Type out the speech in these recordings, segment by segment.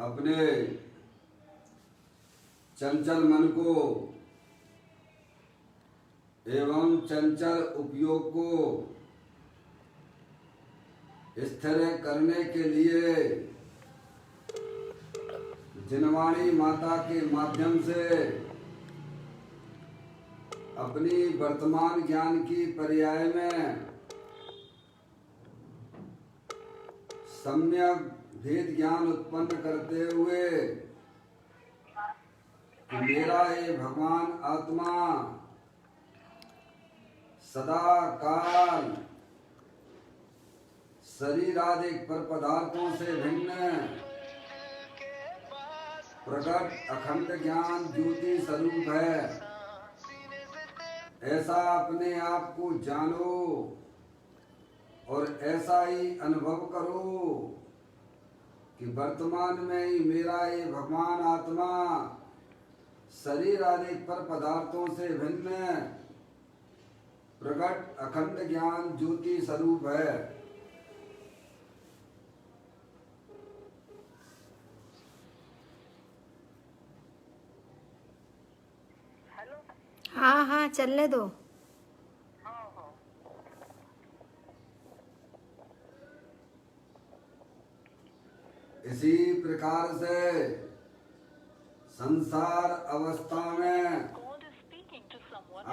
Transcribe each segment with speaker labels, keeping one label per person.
Speaker 1: अपने चंचल मन को एवं चंचल उपयोग को स्थिर करने के लिए जिनवाणी माता के माध्यम से अपनी वर्तमान ज्ञान की पर्याय में सम्यक भेद ज्ञान उत्पन्न करते हुए कि मेरा ये भगवान आत्मा सदा काल शरीरादिक पर पदार्थों से भिन्न प्रकट अखंड ज्ञान ज्योति स्वरूप है, ऐसा अपने आप को जानो और ऐसा ही अनुभव करो कि वर्तमान में ही मेरा ये भगवान आत्मा शरीर आदि पर पदार्थों से भिन्न प्रकट अखंड ज्ञान ज्योति स्वरूप है।
Speaker 2: हाँ हाँ चलने दो।
Speaker 1: इसी प्रकार से संसार अवस्था में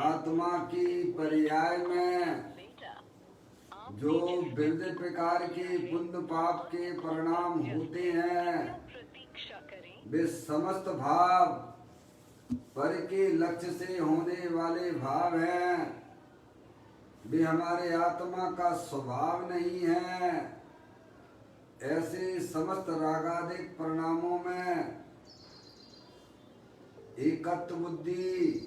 Speaker 1: आत्मा की पर्याय में जो विविध प्रकार के पुण्य पाप के परिणाम होते हैं, वे समस्त भाव पर के लक्ष्य से होने वाले भाव हैं। वे हमारे आत्मा का स्वभाव नहीं है। ऐसे समस्त रागादिक परिणामों में एकत्व बुद्धि,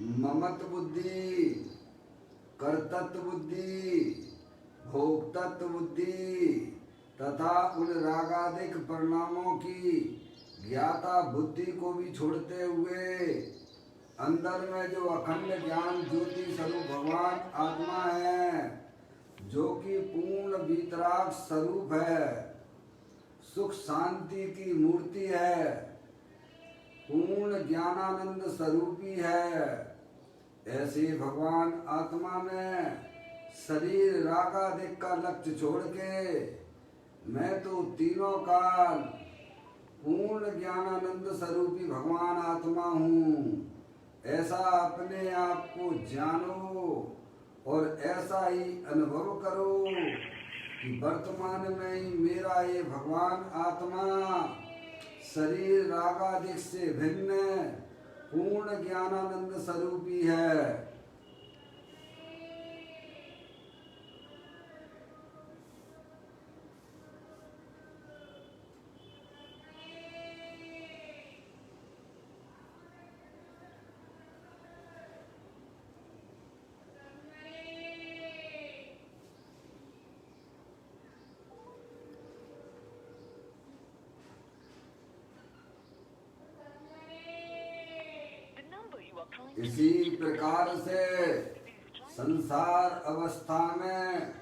Speaker 1: ममत्व बुद्धि, कर्तृत्व बुद्धि, भोक्तृत्व बुद्धि तथा उन रागादिक परिणामों की ज्ञाता बुद्धि को भी छोड़ते हुए अंदर में जो अखंड ज्ञान ज्योति स्वरूप भगवान आत्मा है, जो कि पूर्ण वीतराग स्वरूप है, सुख शांति की मूर्ति है, पूर्ण ज्ञानानंद स्वरूपी है, ऐसे भगवान आत्मा में शरीर रागादिक का लक्ष्य छोड़ के मैं तो तीनों काल पूर्ण ज्ञानानंद स्वरूपी भगवान आत्मा हूँ, ऐसा अपने आप को जानो और ऐसा ही अनुभव करो कि वर्तमान में ही मेरा ये भगवान आत्मा शरीर रागादिक से भिन्न पूर्ण ज्ञानानंद स्वरूपी है। इसी प्रकार से संसार अवस्था में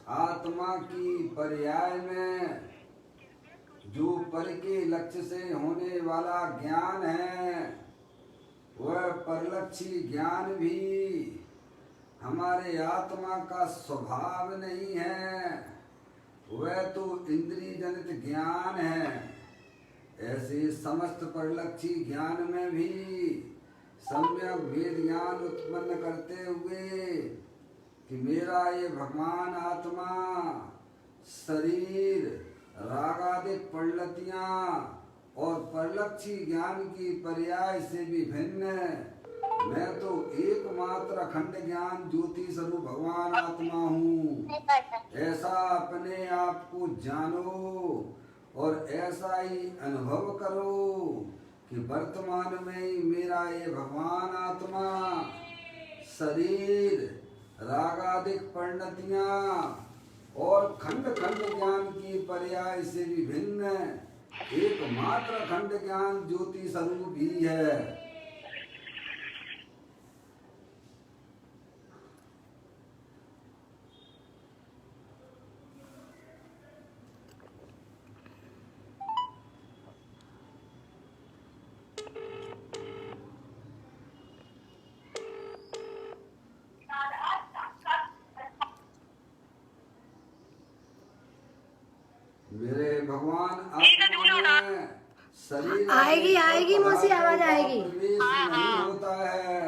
Speaker 1: आत्मा की पर्याय में जो पर के लक्ष्य से होने वाला ज्ञान है, वह परलक्षी ज्ञान भी हमारे आत्मा का स्वभाव नहीं है, वह तो इंद्रिय जनित ज्ञान है। ऐसे समस्त परलक्षी ज्ञान में भी सम्यक वेद ज्ञान उत्पन्न करते हुए कि मेरा ये भगवान आत्मा शरीर रागादिक परिणतियां और परलक्षी ज्ञान की पर्याय से भी भिन्न, मैं तो एकमात्र अखंड ज्ञान ज्योति स्वरूप भगवान आत्मा हूँ, ऐसा अपने आप को जानो और ऐसा ही अनुभव करो कि वर्तमान में ही मेरा ये भगवान आत्मा शरीर रागादिक परिणतियां और खंड खंड ज्ञान की पर्याय से भी भिन्न एकमात्र खंड ज्ञान ज्योति स्वरूप ही है।
Speaker 2: आएगी आएगी मौसी, आवाज आएगी।
Speaker 1: प्रवेश नहीं होता है।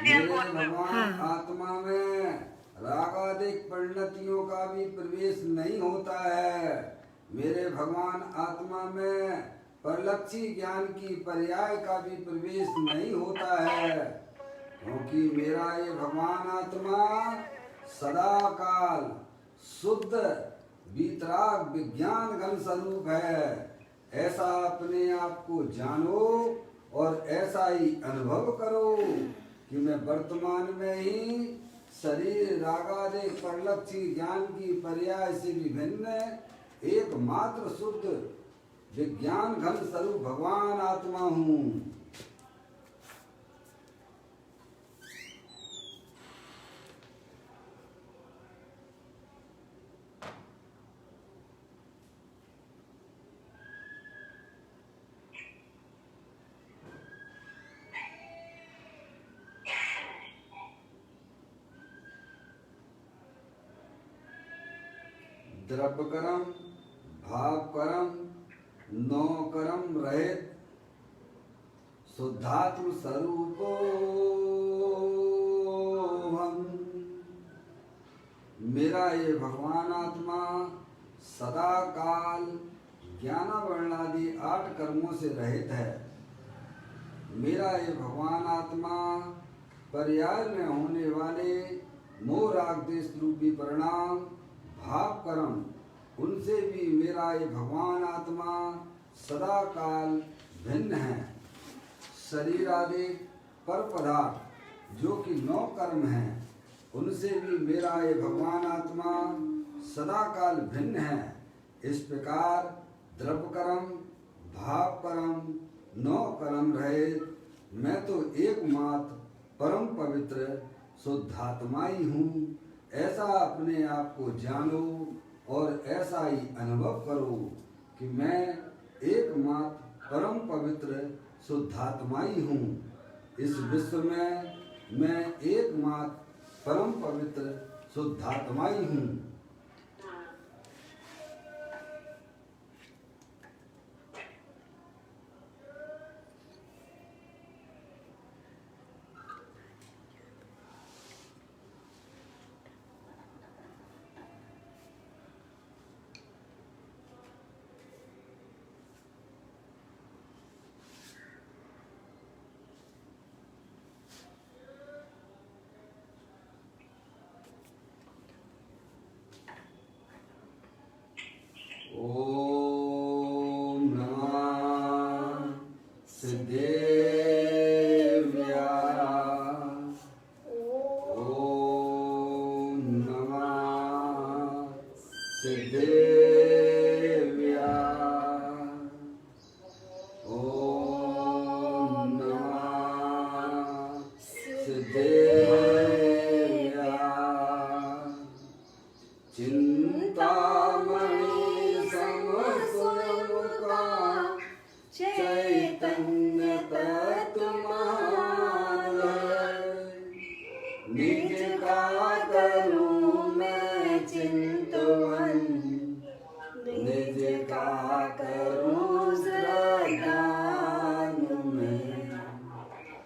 Speaker 1: मेरे भगवान आत्मा में रागादिक परिणतियों का भी प्रवेश नहीं होता है। मेरे भगवान आत्मा में परलक्षी ज्ञान की पर्याय का भी प्रवेश नहीं होता है, क्योंकि मेरा ये भगवान आत्मा सदा काल शुद्ध वीतराग विज्ञान घन स्वरूप है। ऐसा अपने आप को जानो और ऐसा ही अनुभव करो कि मैं वर्तमान में ही शरीर रागादि परलक्षी ज्ञान की पर्याय से विभिन्न एकमात्र शुद्ध विज्ञान घन स्वरूप भगवान आत्मा हूँ। द्रव्य कर्म भाव कर्म नौ कर्म रहित शुद्धात्म स्वरूपो हम। मेरा ये भगवान आत्मा सदा काल ज्ञानावर्णादि 8 कर्मों से रहित है। मेरा ये भगवान आत्मा पर्याय में होने वाले मोह राग देश रूपी परिणाम भाव कर्म उनसे भी मेरा ये भगवान आत्मा सदा काल भिन्न है। शरीर आदि पर पदार्थ जो कि 9 कर्म हैं उनसे भी मेरा ये भगवान आत्मा सदा काल भिन्न है। इस प्रकार द्रव्य कर्म भाव कर्म 9 कर्म रहे मैं तो एकमात्र परम पवित्र शुद्धात्मा ही हूँ। ऐसा अपने आप को जानो और ऐसा ही अनुभव करो कि मैं एकमात्र परम पवित्र शुद्धात्मा ही हूँ। इस विश्व में मैं एकमात्र परम पवित्र शुद्धात्मा ही हूँ। ओम नमः सिद्धेभ्यः। ओम नमः सिद्धेभ्यः। ओम नमः सिद्धेभ्यः। चिंतामणि चैतन्य तत्वमान निज का करूं मैं चिंतन निज का करूं श्रद्धान में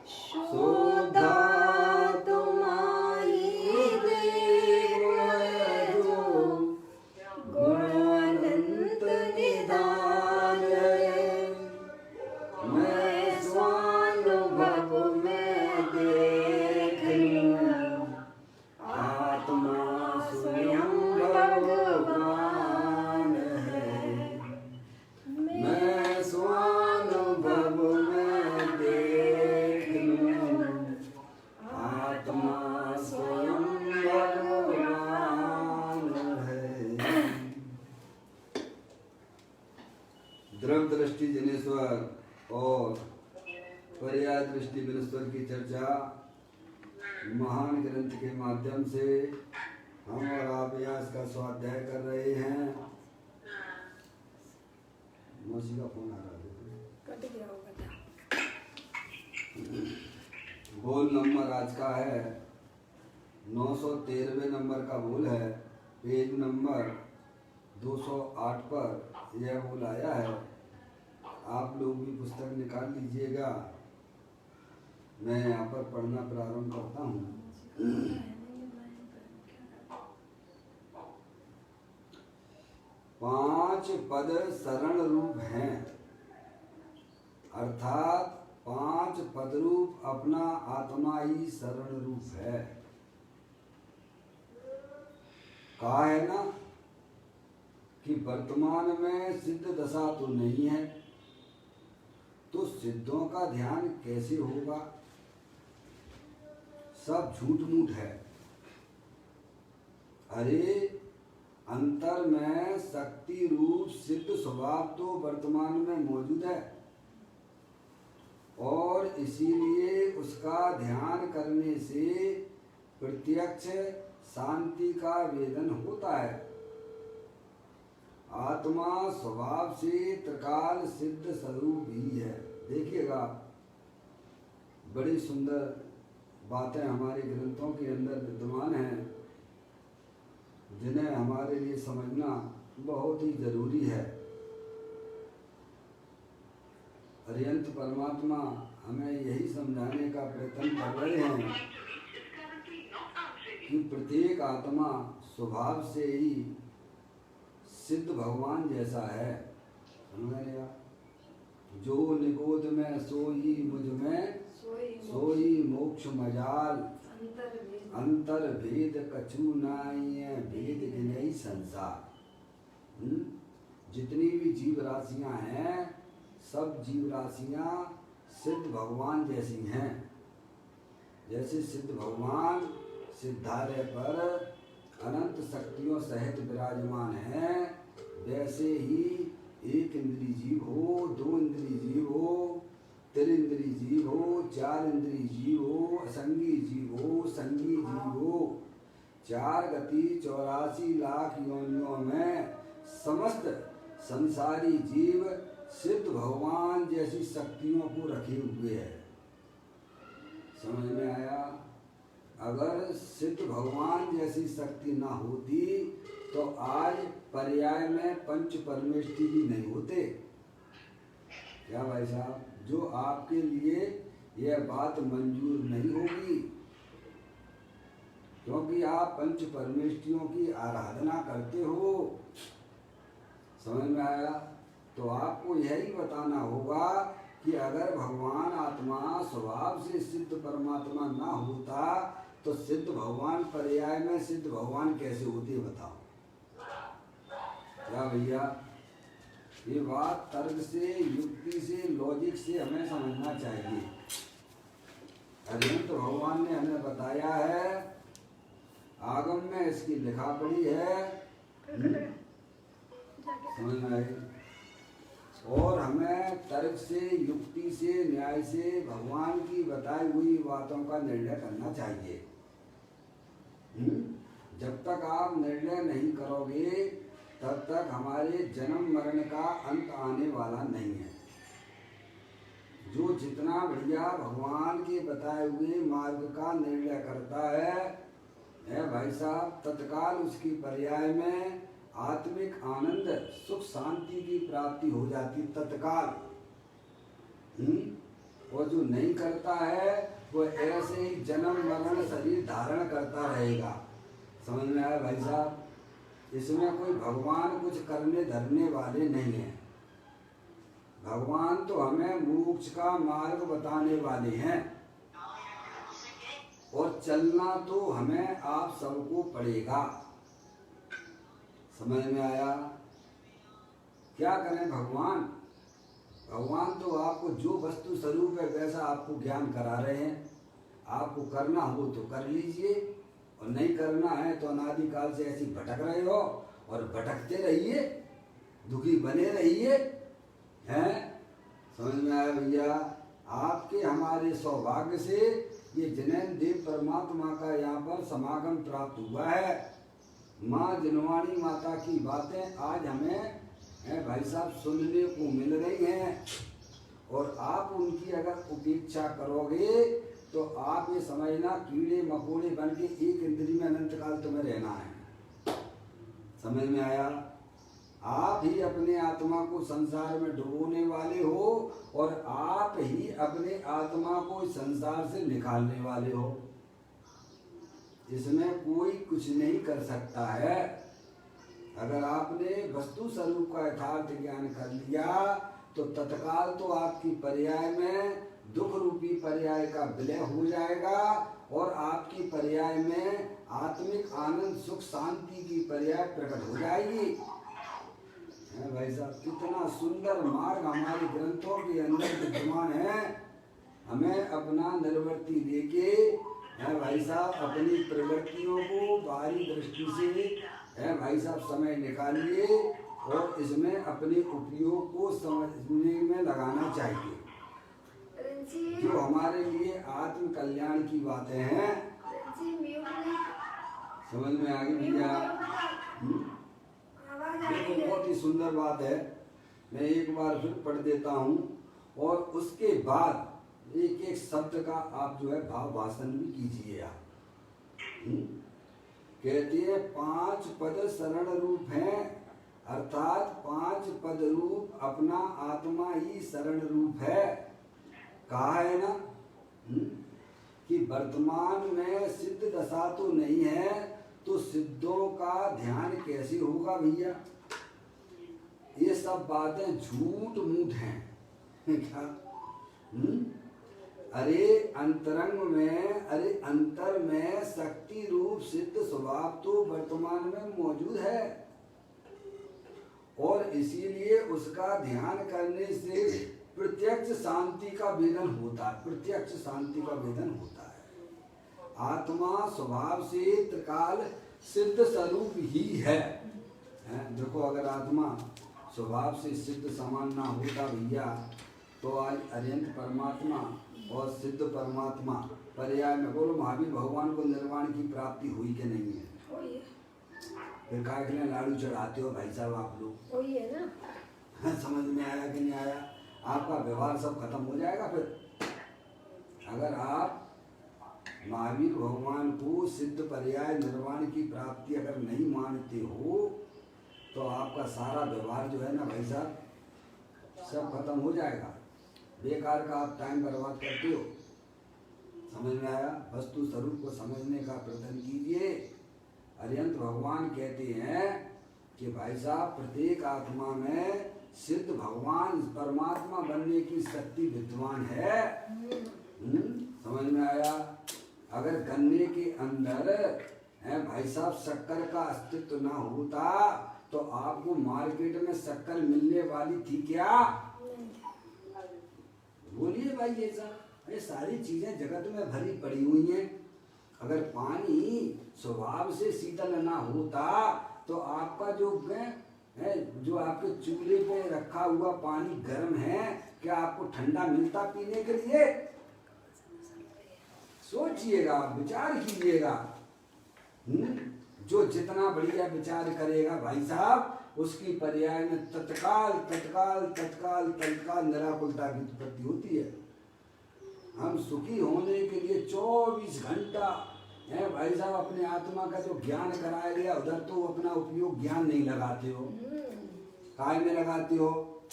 Speaker 1: शुद्धा तुम्हारी देव जो गुण अनंत निधान मैं स्वानुभव में देख लूं आत्मा स्वयं भगवान है। मैं स्वानुभव में देख लूं आत्मा स्वयं भगवान है। द्रव्य दृष्टि जनेश्वर और पर्याय दृष्टि विनश्वर की चर्चा महान ग्रंथ के माध्यम से हम और आप यहाँ इसका स्वाध्याय कर रहे हैं। मौसी का फोन आ रहा है। बोल नंबर आज का है 913वें नंबर का बोल है। पेज नंबर 208 पर यह बोल आया है। आप लोग भी पुस्तक निकाल लीजिएगा। मैं यहाँ पर पढ़ना प्रारंभ करता हूँ। 5 पद शरण रूप हैं, अर्थात 5 पद रूप अपना आत्मा ही शरण रूप है। कहा है ना कि वर्तमान में सिद्ध दशा तो नहीं है, तो सिद्धों का ध्यान कैसे होगा? सब झूठ मूठ है। अरे अंतर में शक्ति रूप सिद्ध स्वभाव तो वर्तमान में मौजूद है, और इसीलिए उसका ध्यान करने से प्रत्यक्ष शांति का वेदन होता है। आत्मा स्वभाव से त्रिकाल सिद्ध स्वरूप ही है। देखिएगा, बड़ी सुंदर बातें हमारे ग्रंथों के अंदर विद्यमान हैं, जिन्हें हमारे लिए समझना बहुत ही जरूरी है। अरिहंत परमात्मा हमें यही समझाने का प्रयत्न कर रहे हैं कि प्रत्येक आत्मा स्वभाव से ही सिद्ध भगवान जैसा है। समझ लिया? जो निगोद में सोई मुझ में सोई मोक्ष मजाल, अंतर भेद कछु नाई भेद गिनई संसार। जितनी भी जीव राशियां हैं, सब जीव राशियां सिद्ध भगवान जैसी हैं। जैसे सिद्ध भगवान सिद्धालय पर अनंत शक्तियों सहित विराजमान है, वैसे ही एक इंद्रिय जीव हो, 2 इंद्रिय जीव हो, 3 इंद्रिय जीव हो, 4 इंद्रिय जीव हो, असंगी जीव हो, संगी जीव हो, 4 गति 84 लाख योनियों में समस्त संसारी जीव सिद्ध भगवान जैसी शक्तियों को रखे हुए है। समझ में आया? अगर सिद्ध भगवान जैसी शक्ति ना होती तो आज पर्याय में पंच परमेष्टि भी नहीं होते। क्या भाई साहब? जो आपके लिए यह बात मंजूर नहीं होगी, क्योंकि आप पंच परमेष्टियों की आराधना करते हो। समझ में आया? तो आपको यही बताना होगा कि अगर भगवान आत्मा स्वभाव से सिद्ध परमात्मा ना होता तो सिद्ध भगवान पर्याय में सिद्ध भगवान कैसे होते? बताओ। क्या भैया? ये बात तर्क से, युक्ति से, लॉजिक से हमें समझना चाहिए। अरिहंत भगवान ने हमें बताया है, आगम में इसकी लिखा पड़ी है, समझ में आई? और हमें तर्क से, युक्ति से, न्याय से भगवान की बताई हुई बातों का निर्णय करना चाहिए। जब तक आप निर्णय नहीं करोगे तब तक हमारे जन्म मरण का अंत आने वाला नहीं है। जो जितना बढ़िया भगवान के बताए हुए मार्ग का निर्णय करता है भाई साहब, तत्काल उसकी पर्याय में आत्मिक आनंद, सुख, शांति की प्राप्ति हो जाती तत्काल। और जो नहीं करता है वो ऐसे ही जन्म मरण शरीर धारण करता रहेगा। समझ में आया भाई साहब? इसमें कोई भगवान कुछ करने धरने वाले नहीं है। भगवान तो हमें मोक्ष का मार्ग बताने वाले हैं, और चलना तो हमें आप सबको पड़ेगा। समझ में आया? क्या करें भगवान? भगवान तो आपको जो वस्तु स्वरूप है वैसा आपको ज्ञान करा रहे हैं। आपको करना हो तो कर लीजिए, और नहीं करना है तो अनादिकाल से ऐसी भटक रहे हो और भटकते रहिए, दुखी बने रहिए। हैं? समझ में आया भैया? आपके हमारे सौभाग्य से ये जिनेन देव परमात्मा का यहाँ पर समागम प्राप्त हुआ है। माँ जिनवाणी माता की बातें आज हमें भाई साहब सुनने को मिल रही हैं, और आप उनकी अगर उपेक्षा करोगे तो आप ये समझना कीड़े मकोड़े बन के एक इंद्री में अनंत काल तुम्हें रहना है। समझ में आया? आप ही अपने आत्मा को संसार में डुबोने वाले हो और आप ही अपने आत्मा को इस संसार से निकालने वाले हो। इसमें कोई कुछ नहीं कर सकता है। अगर आपने वस्तु स्वरूप का यथार्थ ज्ञान कर लिया तो तत्काल तो आपकी पर्याय में दुख रूपी पर्याय का विलय हो जाएगा और आपकी पर्याय में आत्मिक आनंद सुख शांति की पर्याय प्रकट हो जाएगी। भाई साहब, कितना सुंदर मार्ग हमारे ग्रंथों के अंदर विद्यमान है। हमें अपना निर्वृत्ति लेके भाई साहब अपनी प्रवृत्तियों को बाहरी दृष्टि से भाई साहब समय निकालिए और इसमें अपने उपयोग को समझने में लगाना चाहिए। जो हमारे लिए आत्म कल्याण की बातें हैं, समझ में आ गई भैया? देखो, बहुत ही सुंदर बात है। मैं एक बार फिर पढ़ देता हूँ और उसके बाद एक एक शब्द का आप जो है भाव भाषण भी कीजिए आप। कहती है 5 पद शरण रूप हैं, अर्थात 5 पद रूप अपना आत्मा ही शरण रूप है। कहा है ना कि वर्तमान में सिद्ध दशा तो नहीं है तो सिद्धों का ध्यान कैसे होगा भैया? ये सब बातें झूठ मूठ हैं क्या? अरे अंतर में शक्ति रूप सिद्ध स्वभाव तो वर्तमान में मौजूद है और इसीलिए उसका ध्यान करने से प्रत्यक्ष शांति का वेदन होता है। प्रत्यक्ष शांति का वेदन होता है। आत्मा स्वभाव से त्रिकाल सिद्ध स्वरूप ही है। देखो, अगर आत्मा स्वभाव से सिद्ध समान ना होता भैया तो आज अनंत परमात्मा और सिद्ध परमात्मा पर्याय में बोलो महावीर भगवान को निर्वाण की प्राप्ति हुई कि नहीं है? फिर काय के लिए लाडू चढ़ाते हो भाई साहब आप लोग?
Speaker 2: वही है ना।
Speaker 1: समझ में आया कि नहीं आया? आपका व्यवहार सब खत्म हो जाएगा। फिर अगर आप महावीर भगवान को सिद्ध पर्याय निर्वाण की प्राप्ति अगर नहीं मानते हो तो आपका सारा व्यवहार जो है ना भाई साहब सब खत्म हो जाएगा। बेकार का आप टाइम बर्बाद करते हो। समझ में आया? वस्तु स्वरूप को समझने का प्रयत्न कीजिए। अरिहंत भगवान कहते हैं कि भाई साहब प्रत्येक आत्मा में सिद्ध भगवान परमात्मा बनने की शक्ति विद्वान है। समझ में आया? अगर गन्ने के अंदर भाई साहब शक्कर का अस्तित्व ना होता तो आपको मार्केट में शक्कर मिलने वाली थी क्या? बोलिए भाई। ये सारी चीजें जगत में भरी पड़ी हुई हैं। अगर पानी स्वभाव से शीतल ना होता तो आपका जो आपके चूल्हे पे रखा हुआ पानी गर्म है, क्या आपको ठंडा मिलता पीने के लिए? सोचिएगा, विचार कीजिएगा। जो जितना बढ़िया विचार करेगा भाई साहब उसकी पर्याय में तत्काल निराकुलता की उत्पत्ति होती है। हम सुखी होने के लिए 24 घंटा है भाई साहब अपने आत्मा का जो ज्ञान कराया गया उधर तो अपना उपयोग ज्ञान नहीं लगाते हो। काय में लगाते हो?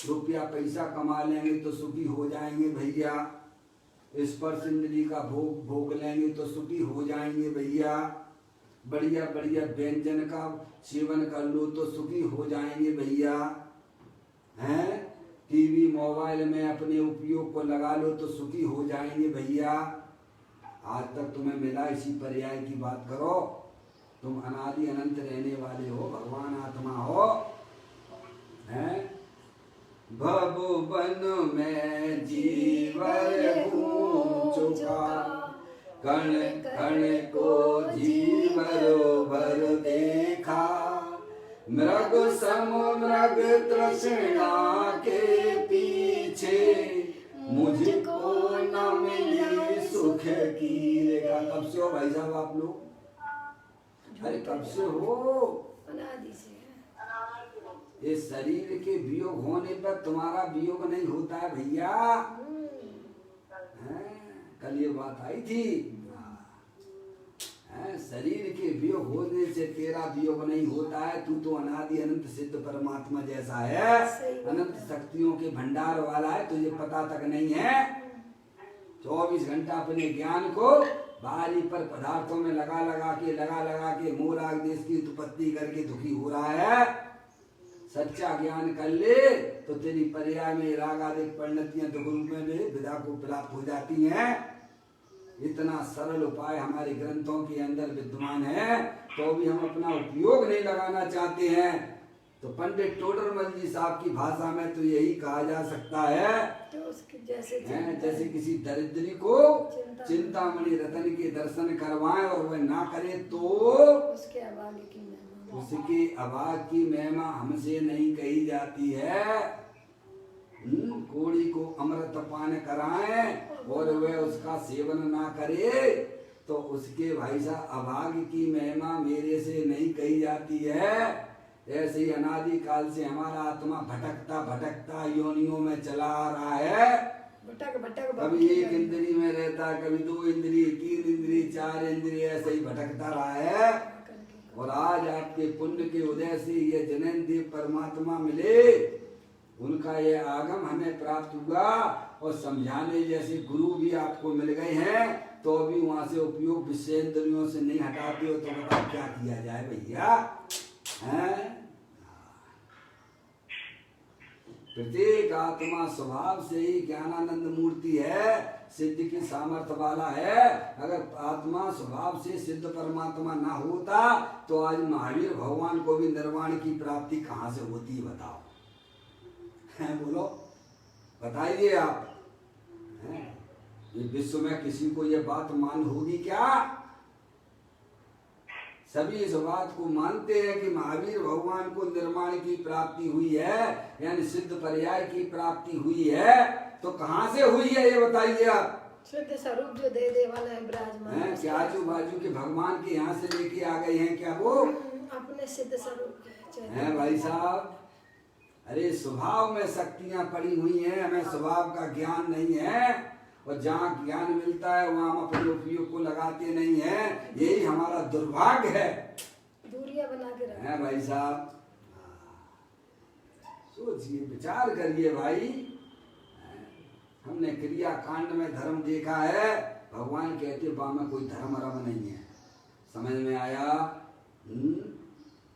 Speaker 1: रुपया पैसा कमा लेंगे तो सुखी हो जाएंगे भैया, स्पर्श इंद्रिय का भोग लेंगे तो सुखी हो जाएंगे भैया, बढ़िया व्यंजन का सेवन कर लो तो सुखी हो जाएंगे भैया, हैं? टीवी मोबाइल में अपने उपयोग को लगा लो तो सुखी हो जाएंगे भैया। आज तक तुम्हें मिला इसी पर्याय की बात करो। तुम अनादि अनंत रहने वाले हो, भगवान आत्मा हो, हैं? भवबन में जीवन घूम चुका, कण कण को जीवरो भर देखा, मृग सम मृग तृष्णा के पीछे, मुझको न मिली सुख की रेखा। कब से हो भाई साहब आप लोग? अरे कब से हो?
Speaker 2: अनादि से।
Speaker 1: इस शरीर के वियोग होने पर तुम्हारा वियोग नहीं होता है भैया। कल ये बात आई थी। शरीर के वियोग होने से तेरा वियोग नहीं होता है। तू तो अनादि अनंत सिद्ध परमात्मा जैसा है, अनंत शक्तियों के भंडार वाला है, तुझे पता तक नहीं है। 24 घंटा अपने ज्ञान को बाहरी पर पदार्थों में लगा लगा के मोराग देश की उत्पत्ति करके दुखी हो रहा है। सच्चा ज्ञान कर ले तो तेरी पर्याय में राग आदि परिणतियां दुख रूप में भी विदा को प्राप्त हो जाती हैं। इतना सरल उपाय हमारे ग्रंथों के अंदर विद्यमान है, तो भी हम अपना उपयोग नहीं लगाना चाहते हैं। तो पंडित टोडरमल जी साहब की भाषा में तो यही कहा जा सकता है,
Speaker 2: तो उसके जैसे
Speaker 1: जैसे किसी दरिद्री को चिंतामणि रतन के दर्शन करवाएं और वह ना करे तो
Speaker 2: उसके अभागे की महिमा,
Speaker 1: उसके अभाग की महिमा हमसे नहीं कही जाती है। कोड़ी को अमृत पान कराएं और वह उसका सेवन ना करे तो उसके भाई साहब अभाग की महिमा मेरे से नहीं कही जाती है। ऐसे ही अनादि काल से हमारा आत्मा भटकता भटकता योनियों में चला आ रहा है। कभी एक इंद्री में रहता, कभी 2 इंद्री, 3 इंद्री, 4 इंद्री, ऐसे ही भटकता रहा है। और आज आपके पुण्य के उदय से ये जनेन्द्र परमात्मा मिले, उनका ये आगम हमें प्राप्त हुआ और समझाने जैसे गुरु भी आपको मिल गए हैं, तो भी वहां से उपयोग विषयेंद्रियों से नहीं हटाते हो तो बताओ क्या किया जाए भैया। प्रत्येक आत्मा स्वभाव से ही ज्ञानानंद मूर्ति है, सिद्ध की सामर्थ्य वाला है। अगर आत्मा स्वभाव से सिद्ध परमात्मा ना होता तो आज महावीर भगवान को भी निर्वाण की प्राप्ति कहाँ से होती बताओ। बोलो बताइए आप। ये विश्व में किसी को ये बात मान होगी क्या? सभी इस बात को मानते हैं कि महावीर भगवान को निर्माण की प्राप्ति हुई है, यानी सिद्ध पर्याय की प्राप्ति हुई है। तो कहाँ से हुई है ये बताइए आप।
Speaker 2: शुद्ध स्वरूप जो दे वाला है विराजमान है,
Speaker 1: क्या आजू बाजू के भगवान के यहाँ से लेके आ गए हैं क्या वो
Speaker 2: अपने सिद्ध स्वरूप
Speaker 1: हैं भाई साहब। अरे स्वभाव में शक्तियां पड़ी हुई हैं, हमें स्वभाव का ज्ञान नहीं है और जहाँ ज्ञान मिलता है वहाँ हम अपने उपयोग को लगाते नहीं हैं। यही हमारा दुर्भाग्य है।
Speaker 2: दूरियां बना के रखते
Speaker 1: हैं भाई साहब। सोचिए, विचार करिए भाई। हमने क्रिया कांड में धर्म देखा है, भगवान कहते वहाँ में कोई धर्म रम नहीं है। समझ में आया?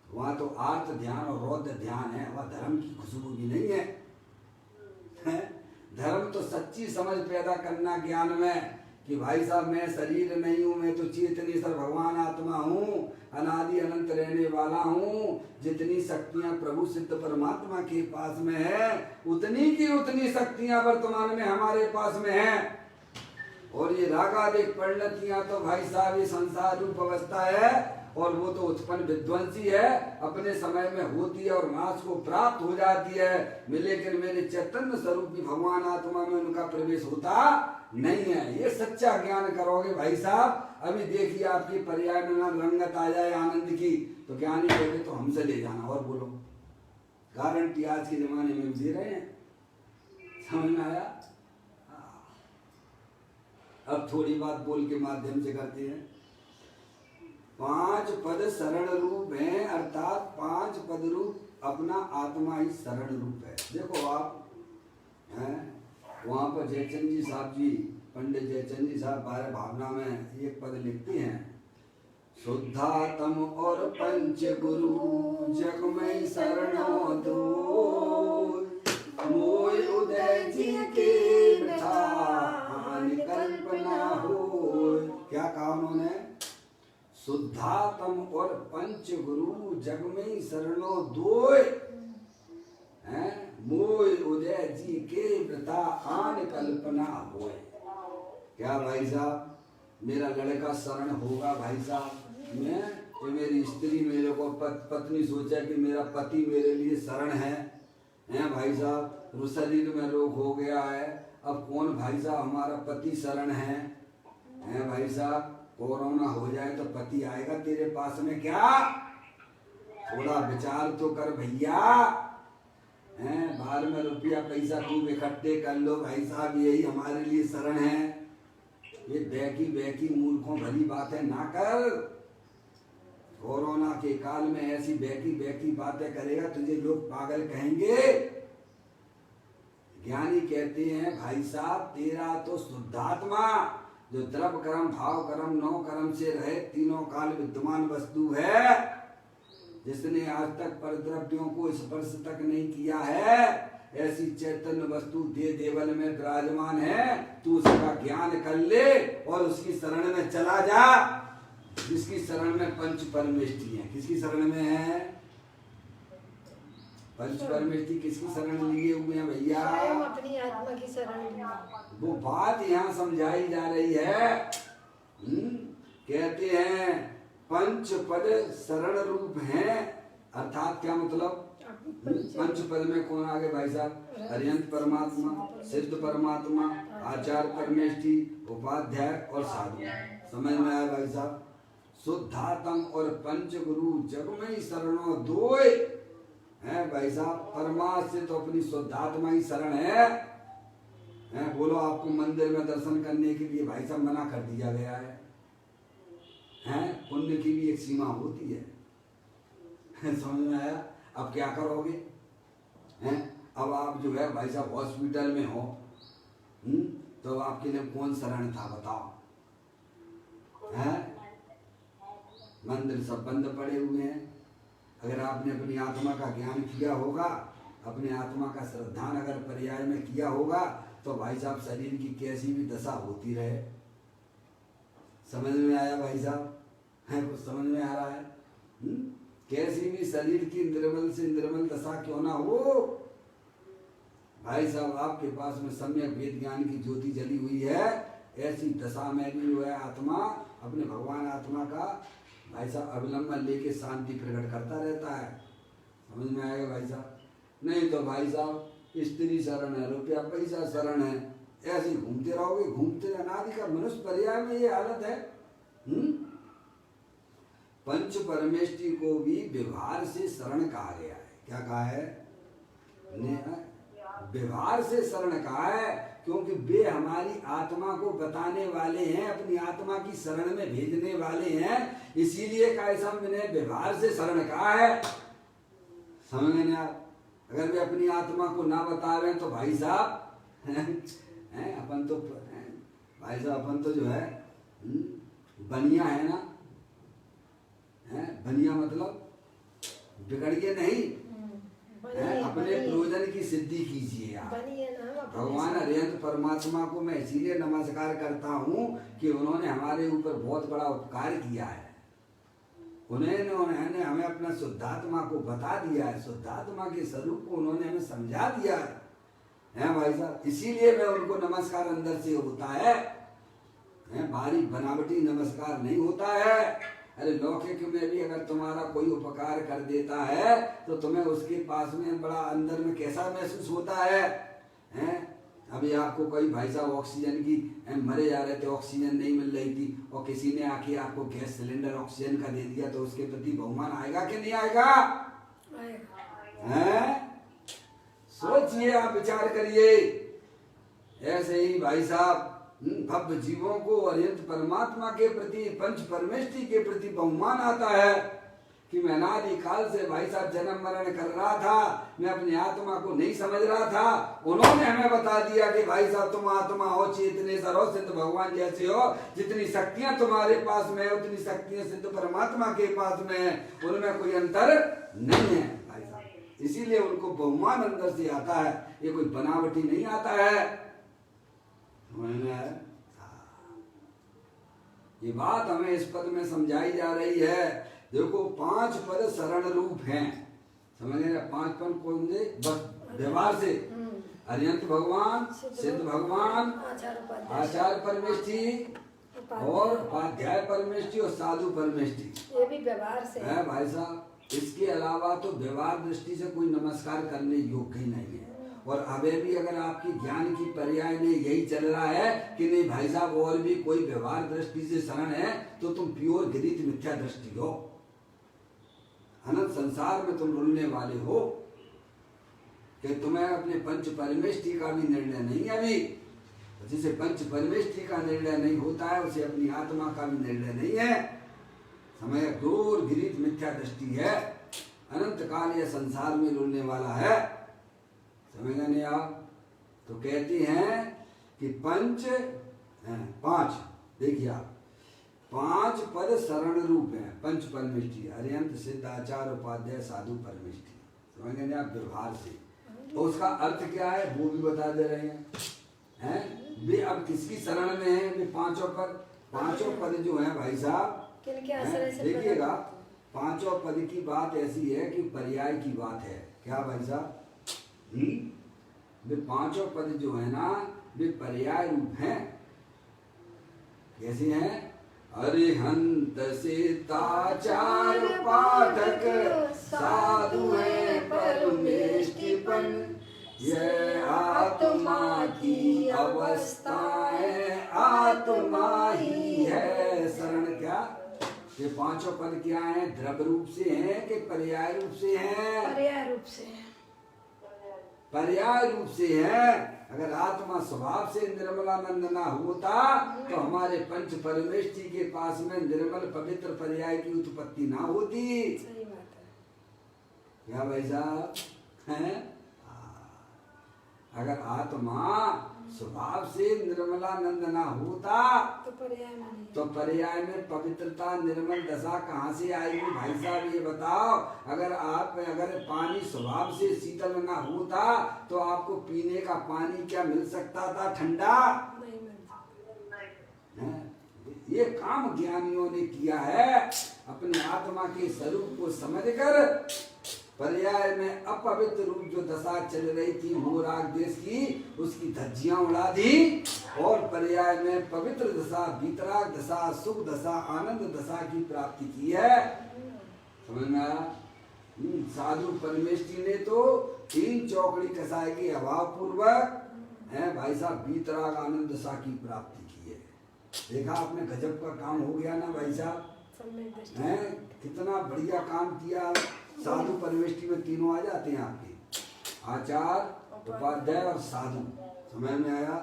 Speaker 1: वहाँ तो आर्त ध्यान और रौद्र ध्यान है, वहाँ धर्म की खुशबू भी नहीं है। धर्म तो सच्ची समझ पैदा करना ज्ञान में कि भाई साहब मैं शरीर नहीं हूँ, मैं तो चेतनेश्वर भगवान आत्मा हूँ, अनादि अनंत रहने वाला हूँ। जितनी शक्तियाँ प्रभु सिद्ध परमात्मा के पास में है, उतनी की उतनी शक्तियाँ वर्तमान में हमारे पास में है। और ये रागादिक परिणतियाँ तो भाई साहब ये संसार रूप अवस्था है और वो तो उत्पन्न विध्वंसी है, अपने समय में होती है और नाश को प्राप्त हो जाती है। लेकिन मेरे चैतन्य स्वरूप की भगवान आत्मा में उनका प्रवेश होता नहीं है। ये सच्चा ज्ञान करोगे भाई साहब। अभी देखिए आपकी पर्याय में ना रंगत आ जाए आनंद की तो ज्ञानी कहते तो हमसे ले जाना। और बोलो, गारंटी आज के जमाने में दे रहे हैं। समझ में आया? अब थोड़ी बात बोल के माध्यम से करते हैं। 5 पद शरण रूप है, अर्थात 5 पद रूप अपना आत्मा ही शरण रूप है। देखो आप हैं वहाँ पर जयचंद जी साहब जी, पंडित जयचंद जी साहब 12 भावना में एक पद लिखते हैं, शुद्धात्म और पंच गुरु जग में शरणों दो, मोय उदय जी के वृथा कल्पना हो। क्या कहा उन्होंने? शुद्धात्म और पंच गुरु जग में शरणों दोय, मोय उदय जी के वृथा आन कल्पना होय। क्या भाई साहब, मेरा लड़का शरण होगा भाई साहब। मैं ये मेरी स्त्री मेरे को पत्नी सोचा कि मेरा पति मेरे लिए शरण है भाई साहब। शरीर में रोग हो गया है, अब कौन भाई साहब हमारा पति शरण है भाई साहब। कोरोना हो जाए तो पति आएगा तेरे पास में क्या? थोड़ा विचार तो कर भैया। बाहर में रुपया पैसा खूब इकट्ठे कर लो भाई साहब, यही हमारे लिए शरण है। ये बैकी मूर्खों भली बातें ना कर। कोरोना के काल में ऐसी बैठी बैठी बातें करेगा, तुझे लोग पागल कहेंगे। ज्ञानी कहते हैं भाई साहब, तेरा तो शुद्धात्मा जो द्रव कर्म भाव कर्म नौ कर्म से रहे तीनों काल विद्यमान वस्तु है, जिसने आज तक परद्रव्यों को स्पर्श तक नहीं किया है, ऐसी चैतन्य वस्तु दे देवल में विराजमान है। तू उसका ज्ञान कर ले और उसकी शरण में चला जा, जिसकी शरण में पंच परमेष्टि है। किसकी शरण में है? पंच परमेष्टि किसकी शरण लिए हुए हैं भैया?
Speaker 2: स्वयं अपनी आत्मा की शरण में।
Speaker 1: वो बात यहाँ समझाई जा रही है। कहते हैं पंच पद शरण रूप हैं, अर्थात क्या मतलब? पंच पद में कौन आगे भाई साहब? अरिहंत परमात्मा, सिद्ध परमात्मा, आचार्य परमेष्टि, उपाध्याय और साधु। समझ में आया भाई साहब? शुद्धात्म और पंच गुरु जग में ही शरणों दोय है भाई साहब। परमात्मा से तो अपनी शुद्धात्मा ही शरण है। बोलो, आपको मंदिर में दर्शन करने के लिए भाई साहब मना कर दिया गया है। पुण्य की भी एक सीमा होती है। समझ में आया? अब क्या करोगे? अब आप जो है भाई साहब हॉस्पिटल में हो, तो आपके लिए कौन शरण था बताओ? मंदिर सब बंद पड़े हुए हैं। अगर आपने अपनी आत्मा का ज्ञान किया होगा, अपने आत्मा का श्रद्धान अगर पर्याय में किया होगा, तो भाई साहब शरीर की कैसी भी दशा होती रहे। समझ में आया भाई साहब? कुछ समझ में आ रहा है? कैसी भी शरीर की निर्मल से निर्मल दशा क्यों ना हो, भाई साहब आपके पास में सम्यक वेद ज्ञान की ज्योति जली हुई है, ऐसी दशा में भी जो है आत्मा अपने भगवान आत्मा का भाई साहब अवलंबन लेके शांति प्रकट करता रहता है। समझ में आएगा भाई साहब? नहीं तो भाई साहब स्त्री शरण है, रुपया पैसा शरण है, ऐसे घूमते रहोगे, घूमते अनादि का मनुष्य पर्याय में ये हालत है। पंच परमेष्टि को भी व्यवहार से शरण कहा गया है। क्या कहा है? व्यवहार से शरण कहा है, क्योंकि वे हमारी आत्मा को बताने वाले हैं, अपनी आत्मा की शरण में भेजने वाले हैं, इसीलिए कैसा मैंने व्यवहार से शरण कहा है। समझ में आप? अगर वे अपनी आत्मा को ना बता रहे हैं तो भाई साहब अपन तो भाई साहब अपन तो जो है बनिया है ना, बनिया मतलब बिगड़िए नहीं, अपने प्रयोजन की सिद्धि कीजिए आप। भगवान अरिहंत परमात्मा को मैं इसीलिए नमस्कार करता हूँ कि उन्होंने हमारे ऊपर बहुत बड़ा उपकार किया है। उन्होंने हमें अपना शुद्धात्मा को बता दिया है, शुद्धात्मा के स्वरूप को उन्होंने हमें समझा दिया है भाई साहब। इसीलिए मैं उनको नमस्कार अंदर से होता है, भारी बनावटी नमस्कार नहीं होता है। अरे लौकिक में भी अगर तुम्हारा कोई उपकार कर देता है तो तुम्हें उसके पास में बड़ा अंदर में कैसा महसूस होता है? अभी आपको कोई भाई साहब ऑक्सीजन की मरे जा रहे थे, ऑक्सीजन नहीं मिल रही थी, और किसी ने आके आपको गैस सिलेंडर ऑक्सीजन का दे दिया, तो उसके प्रति बहुमान आएगा कि नहीं आएगा? सोचिए, आप विचार करिए। ऐसे ही भाई साहब भव्य जीवों को अरिहंत परमात्मा के प्रति, पंच परमेष्टि के प्रति बहुमान आता है कि मैं अनादि काल से भाई साहब जन्म मरण कर रहा था, मैं अपनी आत्मा को नहीं समझ रहा था। उन्होंने हमें बता दिया कि भाई साहब तुम आत्मा हो, चेतनेश्वर हो, सिद्ध भगवान जैसे हो, जितनी शक्तियां तुम्हारे पास में है उतनी शक्तियां सिद्ध परमात्मा के पास में है, उनमें कोई अंतर नहीं है भाई साहब। इसीलिए उनको बहुमान अंदर से आता है, ये कोई बनावटी नहीं आता है। ये बात हमें इस पद में समझाई जा रही है। देखो 5 पद शरण रूप हैं, समझ रहे? 5 पद कौन से? बस व्यवहार से अरिहंत भगवान, सिद्ध भगवान, आचार्य परमेष्टि और उपाध्याय परमेष्टि और साधु परमेष्टि,
Speaker 2: ये भी व्यवहार से
Speaker 1: है भाई साहब। इसके अलावा तो व्यवहार दृष्टि से कोई नमस्कार करने योग्य ही नहीं है। और अभी भी अगर आपकी ज्ञान की पर्याय में यही चल रहा है कि नहीं भाई साहब और भी कोई व्यवहार दृष्टि से शरण है, तो तुम प्योर गिरित मिथ्या दृष्टि हो, अनंत संसार में तुम रुलने वाले हो कि तुम्हें अपने पंच परमेष्टि का भी निर्णय नहीं है। अभी जिसे पंच परमेष्टि का निर्णय नहीं होता है, उसे अपनी आत्मा का भी निर्णय नहीं है। समय घोर गिरीत मिथ्या दृष्टि है, अनंत काल यह संसार में रुलने वाला है। समझ नहीं आप? तो कहते हैं कि पांच, देखिए आप, 5 पद शरण रूप है, पंच परमेष्टि, अरिहंत सिद्ध आचार उपाध्याय साधु परमेष्टि। समझ नहीं आप? व्यवहार से। तो उसका अर्थ क्या है वो भी बता दे रहे हैं। वे अब किसकी शरण में है? वे पांचों पद जो है भाई साहब, देखिएगा, पांचों पद की बात ऐसी है कि पर्याय की बात है। क्या भाई साहब? वे पांचों पद जो है ना, वे पर्याय रूप हैं। कैसे हैं? अरिहंत सिद्धाचार पाठक साधु है परमेष्टिपन, यह आत्मा की अवस्था है, आत्मा ही है शरण। क्या ये पांचों पद क्या हैं? द्रव्य रूप से हैं कि पर्याय रूप से हैं?
Speaker 2: पर्याय रूप से है।
Speaker 1: पर्याय रूप से है। अगर आत्मा स्वभाव से निर्मलानंद ना होता तो हमारे पंच परमेष्टि के पास में निर्मल पवित्र पर्याय की उत्पत्ति ना होती।
Speaker 2: सही बात है।
Speaker 1: क्या भाई साहब हैं? अगर आत्मा स्वभाव से निर्मलानंद ना होता तो पर्याय में पवित्रता निर्मल दशा कहाँ से आएगी? भाई साहब ये बताओ। अगर पानी स्वभाव से शीतल ना होता तो आपको पीने का पानी क्या मिल सकता था? ठंडा
Speaker 2: नहीं मिलता।
Speaker 1: ये काम ज्ञानियों ने किया है। अपनी आत्मा के स्वरूप को समझकर पर्याय में अपवित्र रूप जो दशा चल रही थी मोराग देश की, उसकी धज्जियां उड़ा दी और पर्याय में पवित्र दशा, वितराग दशा, सुख दशा, आनंद दशा की प्राप्ति की है। समझ में आया? साधु परमेष्टि ने तो 3 चौकड़ी कसाई के अभाव पूर्वक है भाई साहब वितराग आनंद दशा की प्राप्ति की है। देखा आपने? गजब का काम हो गया ना भाई साहब? है कितना बढ़िया काम किया। साधु परमेष्टि में तीनों आ जाते हैं आपके, आचार उपाध्याय और साधु। समझ में आया?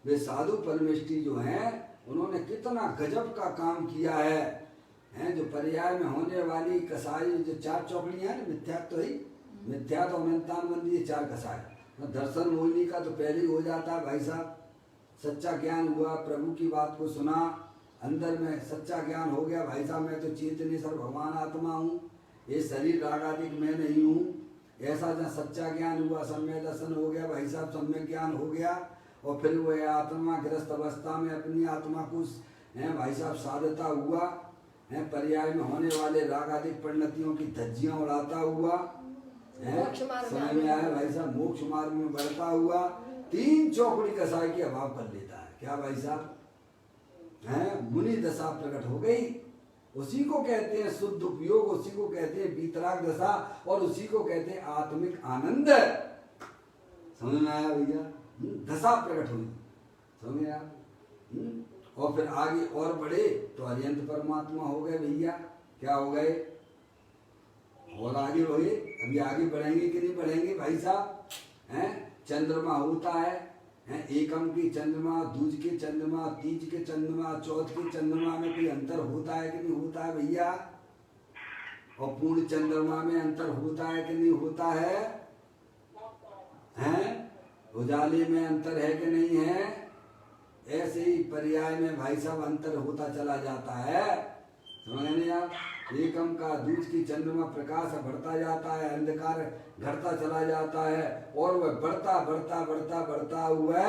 Speaker 1: वे साधु परमेष्टि जो हैं उन्होंने कितना गजब का काम किया है। जो पर्याय में होने वाली कसाई जो 4 चौकड़ियां हैं ना, मिथ्यात्व ही, मिथ्यात्व अनंतानंदी, 4 कसाई। दर्शन मोहिनी का तो पहले ही हो जाता है भाई साहब। सच्चा ज्ञान हुआ, प्रभु की बात को सुना, अंदर में सच्चा ज्ञान हो गया भाई साहब मैं तो चेतनेश्वर भगवान आत्मा हूँ, ये शरीर रागादिक मैं नहीं हूँ। ऐसा जहाँ सच्चा ज्ञान हुआ, सम्यक दर्शन हो गया भाई साहब, सम्यक ज्ञान हो गया। और फिर वो आत्मा गृहस्थ अवस्था में अपनी आत्मा को भाई साहब साधता हुआ, पर्याय में होने वाले रागादिक परिणतियों की धज्जियां उड़ाता हुआ, समझ में आया भाई साहब? मोक्ष मार्ग में बढ़ता हुआ 3 चौकड़ी कसाई के अभाव कर लेता है। क्या भाई साहब? मुनि दशा प्रकट हो गई। उसी को कहते हैं शुद्ध उपयोग, उसी को कहते हैं वितराग दशा और उसी को कहते हैं आत्मिक आनंद। समझ में आया भैया? दशा प्रकट हुई। समझ में आया? और फिर आगे और बढ़े तो अरिहंत परमात्मा हो गए भैया। क्या हो गए? और आगे बढ़े, अभी आगे बढ़ेंगे कि नहीं बढ़ेंगे भाई साहब? चंद्रमा होता है, एकम के चंद्रमा, दूज के चंद्रमा, तीज के चंद्रमा, चौथ के चंद्रमा में कोई अंतर होता है कि नहीं होता है भैया? और पूर्ण चंद्रमा में अंतर होता है कि नहीं होता है? उजाले में अंतर है कि नहीं है? ऐसे ही पर्याय में भाई साहब अंतर होता चला जाता है। समझ नहीं आप? एकम का दूज की चंद्रमा प्रकाश बढ़ता जाता है, अंधकार घटता चला जाता है और वह बढ़ता बढ़ता बढ़ता बढ़ता हुआ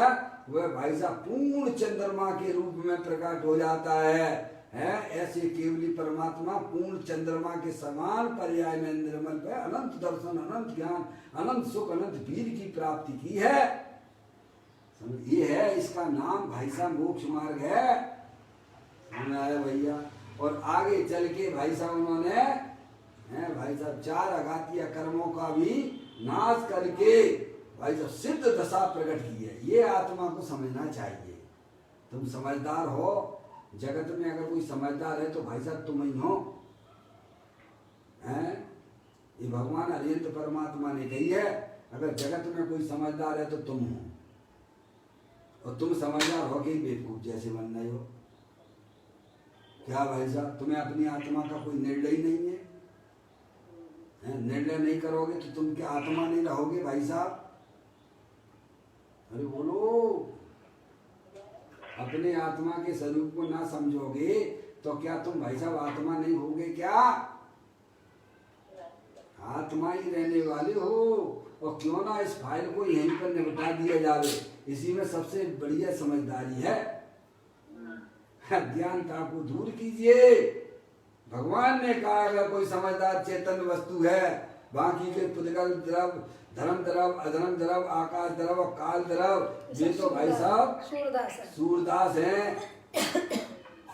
Speaker 1: वह भाई साहब पूर्ण चंद्रमा के रूप में प्रकट हो जाता है। ऐसे केवली परमात्मा पूर्ण चंद्रमा के समान पर्याय में निर्मल पे अनंत दर्शन, अनंत ज्ञान, अनंत सुख, अनंत वीर की प्राप्ति की है। ये है इसका नाम भाई साहब मोक्ष मार्ग है। समझ आया भैया? और आगे चल के भाई साहब उन्होंने भाई साहब 4 अघातीय कर्मों का भी नाश करके भाई साहब सिद्ध दशा प्रकट की है। ये आत्मा को समझना चाहिए। तुम समझदार हो, जगत में अगर कोई समझदार है तो भाई साहब तुम ही हो। ये भगवान अरिहंत परमात्मा ने कही है, अगर जगत में कोई समझदार है तो तुम हो, और तुम समझदार हो के बेवकूफ जैसे बन रहे हो। क्या भाई साहब, तुम्हें अपनी आत्मा का कोई निर्णय ही नहीं है? निर्णय नहीं करोगे तो तुम क्या आत्मा नहीं रहोगे भाई साहब? अरे बोलो, अपने आत्मा के स्वरूप को ना समझोगे तो क्या तुम भाई साहब आत्मा नहीं होगे क्या? आत्मा ही रहने वाले हो। और क्यों ना इस फाइल को यहीं पर निपटा दिया जावे, इसी में सबसे बढ़िया समझदारी है। अज्ञानता को दूर कीजिए। भगवान ने कहा अगर कोई समझदार चेतन वस्तु है, बाकी के पुद्गल द्रव, धर्म द्रव, अधर्म द्रव, आकाश द्रव, काल द्रव, ये तो भाई साहब सूरदास हैं।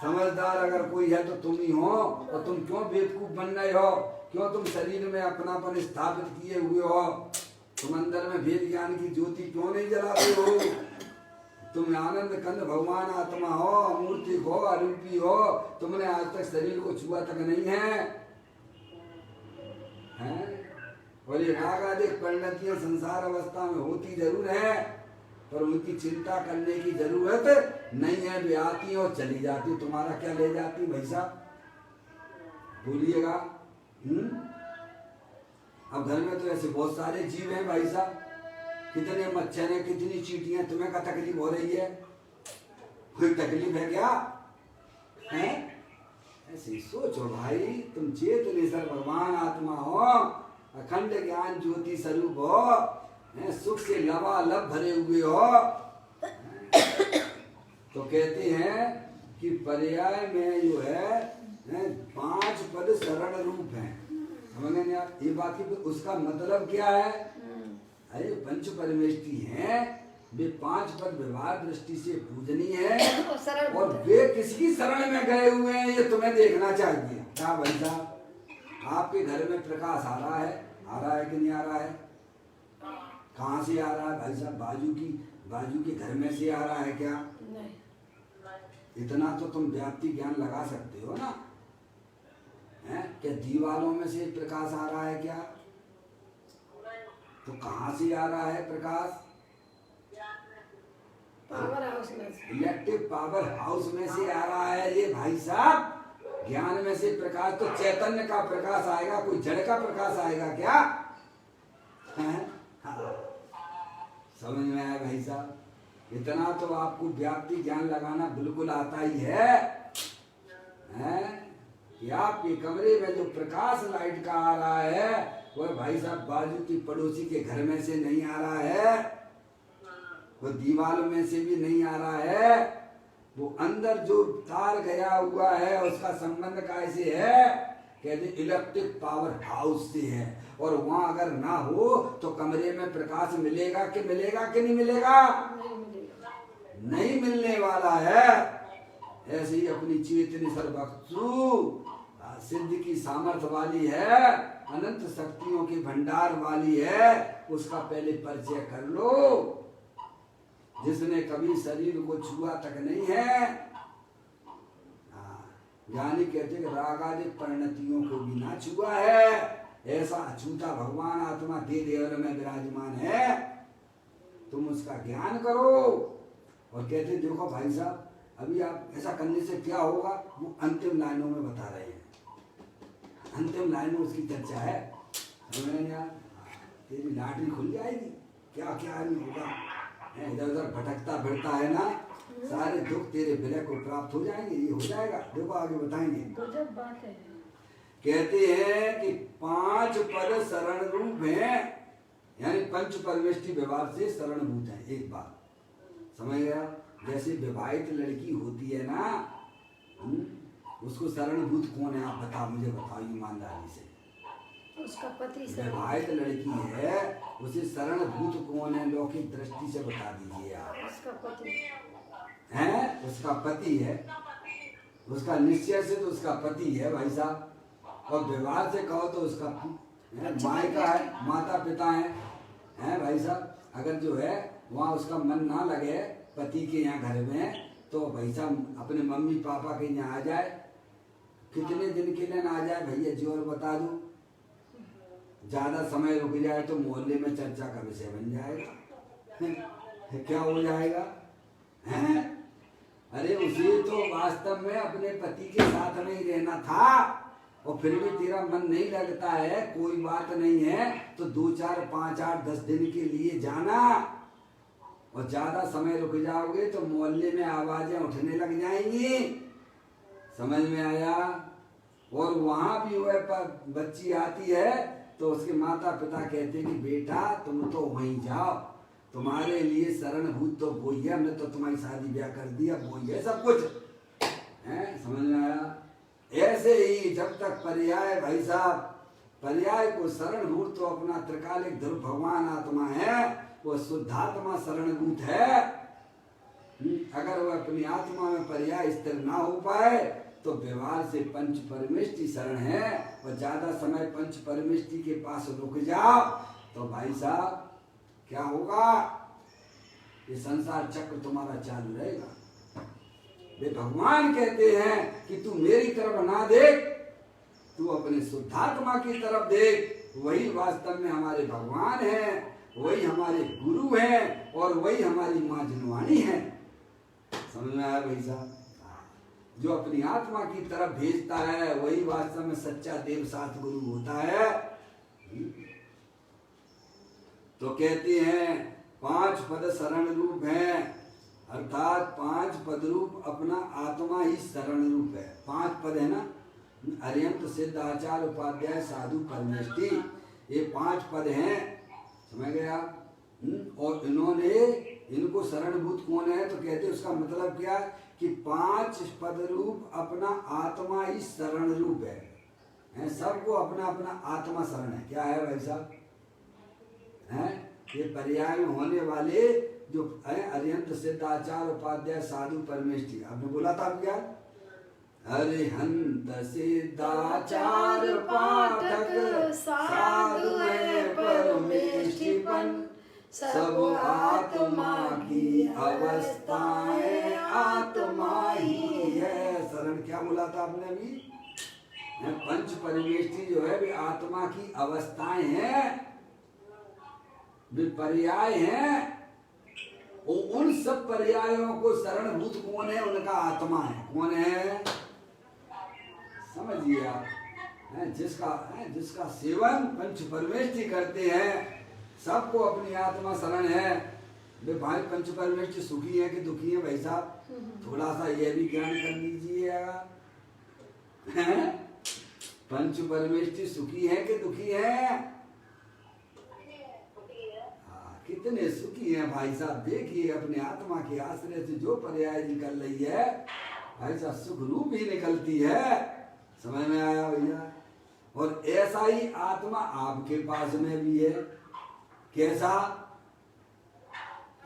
Speaker 1: समझदार अगर कोई है तो तुम ही हो। और तुम क्यों बेवकूफ बन रहे हो? क्यों तुम शरीर में अपनापन स्थापित किए हुए हो? तुम अंदर में भेद ज्ञान की ज्योति क्यों नहीं जलाते हो? तुम आनंद कंद भगवान आत्मा हो, मूर्ति हो, अरूपी हो। तुमने आज तक शरीर को छुआ तक नहीं है, हैं? और ये राग आदि परिणतियां संसार अवस्था में होती जरूर है, पर उनकी चिंता करने की जरूरत नहीं है। वे आती और चली जाती, तुम्हारा क्या ले जाती भाई साहब? बोलिएगा। अब घर में तो ऐसे बहुत सारे जीव हैं भाई साहब, कितने मच्छर हैं, कितनी चींटियां। तुम्हें क्या तकलीफ हो रही है? कोई तकलीफ है क्या? हैं? ऐसे सोचो भाई, तुम चेतन सर भगवान आत्मा हो, अखंड ज्ञान ज्योति स्वरूप हो, सुख से लबालब भरे हुए हो। तो कहते हैं कि पर्याय में जो है 5 पद शरण रूप है। समझ गए आप ये बात की? उसका मतलब क्या है? अरे पंच परमेष्टि हैं, वे 5 पद व्यवहार दृष्टि से पूजनीय है। और वे किसकी शरण में गए हुए हैं ये तुम्हें देखना चाहिए। क्या भाई साहब, आपके घर में प्रकाश आ रहा है कि नहीं आ रहा है? कहाँ से आ रहा है भाई साहब? बाजू के घर में से आ रहा है क्या? नहीं। इतना तो तुम व्याप्ति ज्ञान लगा सकते हो ना? है क्या दीवारों में से प्रकाश आ रहा है क्या? तो कहाँ से आ रहा है प्रकाश?
Speaker 2: पावर हाउस में से,
Speaker 1: इलेक्ट्रिक पावर हाउस में से आ रहा है ये भाई साहब। ज्ञान में से प्रकाश तो चैतन्य का प्रकाश आएगा, कोई जड़ का प्रकाश आएगा क्या? हाँ। समझ में आया भाई साहब? इतना तो आपको व्याप्ति ज्ञान लगाना बिल्कुल आता ही है, कि आपके कमरे में जो प्रकाश लाइट का आ रहा है वह भाई साहब बाजू की पड़ोसी के घर में से नहीं आ रहा है, वो दीवारों में से भी नहीं आ रहा है। वो अंदर जो तार गया हुआ है उसका संबंध कैसे है? कहते इलेक्ट्रिक पावर हाउस से है। और वहाँ अगर ना हो तो कमरे में प्रकाश मिलेगा कि नहीं मिलेगा? नहीं मिलने वाला है। ऐसे ही अपनी चेतनी सर्वक्षु सिद्ध की सामर्थ्य वाली है, अनंत शक्तियों के भंडार वाली है, उसका पहले परिचय कर लो। जिसने कभी शरीर को छुआ तक नहीं है, ज्ञानी कहते हैं राग आदि परिणतियों को भी ना छुआ है, ऐसा अछूता भगवान आत्मा दे देवर में विराजमान है। तुम उसका ज्ञान करो। और कहते देखो भाई साहब, अभी आप ऐसा करने से क्या होगा, वो अंतिम लाइनों में बता रहे हैं। अंतिम लाइन में उसकी चर्चा है। तेरी लाटरी खुल जाएगी, क्या क्या नहीं होगा। इधर उधर भटकता फिरता है ना, सारे दुख तेरे विलय को प्राप्त हो जाएंगे। ये हो जाएगा, देखो आगे बताएंगे।
Speaker 2: तो जब बात है
Speaker 1: कहते हैं कि 5 पद शरण रूप है, यानी पंच परमेष्टि व्यवहार से शरणभूत है। एक बात समझ गया? जैसे विवाहित लड़की होती है ना, उसको शरणभूत कौन है? आप बताओ, मुझे बताओ ईमानदारी से।
Speaker 2: उसका पति
Speaker 1: विवाहित लड़की है, उसे शरणभूत कौन है? लौकिक दृष्टि से बता दीजिए आप।
Speaker 2: उसका पति
Speaker 1: है, उसका पति है। उसका निश्चय से तो उसका पति है भाई साहब। और व्यवहार से कहो तो उसका मायका है, माता पिता है भाई साहब। अगर जो है वहाँ उसका मन ना लगे पति के यहाँ घर में, तो भाई साहब अपने मम्मी पापा के यहाँ आ जाए। कितने दिन के लिए ना आ जाए भैया जी? और बता दूं, ज्यादा समय रुक जाए तो मोहल्ले में चर्चा का विषय बन जाएगा। क्या हो जाएगा? अरे उसे तो वास्तव में अपने पति के साथ में ही रहना था, और फिर भी तेरा मन नहीं लगता है, कोई बात नहीं है, तो 2 4 5 8 10 दिन के लिए जाना, और ज्यादा समय रुक जाओगे तो मोहल्ले में आवाजें उठने लग जाएंगी। समझ में आया? और वहां भी वह बच्ची आती है तो उसके माता पिता कहते हैं कि बेटा तुम तो वहीं जाओ, तुम्हारे लिए शरणभूत तो वही है, हमने तो तुम्हारी शादी ब्याह कर दिया, वही है सब कुछ है। समझ में आया? ऐसे ही जब तक पर्याय, भाई साहब, पर्याय को शरणभूत तो अपना त्रिकालिक ध्रुव भगवान आत्मा है, वो शुद्धात्मा शरणभूत है। अगर वह अपनी आत्मा में पर्याय स्थिर ना हो पाए तो व्यवहार से पंच परमेष्टि शरण है, और ज्यादा समय पंच परमेष्टि के पास रुक जाओ तो भाई साहब क्या होगा? ये संसार चक्र तुम्हारा चालू रहेगा। वे भगवान कहते हैं कि तू मेरी तरफ ना देख, तू अपने शुद्धात्मा की तरफ देख, वही वास्तव में हमारे भगवान हैं, वही हमारे गुरु हैं, और वही हमारी माँ जिनवाणी है। समझ में आया भाई साहब? जो अपनी आत्मा की तरफ भेजता है वही वास्तव में सच्चा देव सात गुरु होता है। तो कहते हैं 5 पद शरण रूप है, अर्थात 5 पद रूप अपना आत्मा ही शरण रूप है। 5 पद है ना, अरिहंत सिद्ध आचार्य उपाध्याय साधु परमेष्टि, ये 5 पद हैं। समझ गए आप? और इन्होंने, इनको शरणभूत कौन है? तो कहते हैं उसका मतलब क्या कि 5 पद रूप अपना आत्मा ही शरण रूप है। सबको अपना अपना आत्मा शरण है। क्या है भाई साहब? हैं ये पर्याय में होने वाले जो है अरिहंत सिद्धाचार्य उपाध्याय साधु परमेष्टि, आपने बोला था क्या? अरिहंत सिद्धाचार्य पाठक साधु है परमेष्टिपन, सब आत्मा की अवस्थाएं आत्मा ही है। शरण क्या बोला था आपने अभी? पंच परमेष्टि जो है वे आत्मा की अवस्थाएं हैं, वे पर्याय हैं। उन सब पर्यायों को शरणभूत कौन है? उनका आत्मा है। कौन है? समझिए आप, जिसका सेवन पंच परमेष्टि करते हैं सबको अपनी आत्मा शरण है। वे भाई पंच परमेष्टि सुखी है कि दुखी है? भाई साहब थोड़ा सा यह भी ज्ञान कर लीजिएगा। पंच परमेष्टि सुखी है कि दुखी है? कितने सुखी हैं भाई साहब। देखिए अपने आत्मा के आश्रय से जो पर्याय निकल रही है भाई साहब, सुख रूप ही निकलती है। समझ में आया भैया? और ऐसा ही आत्मा आपके पास में भी है। कैसा?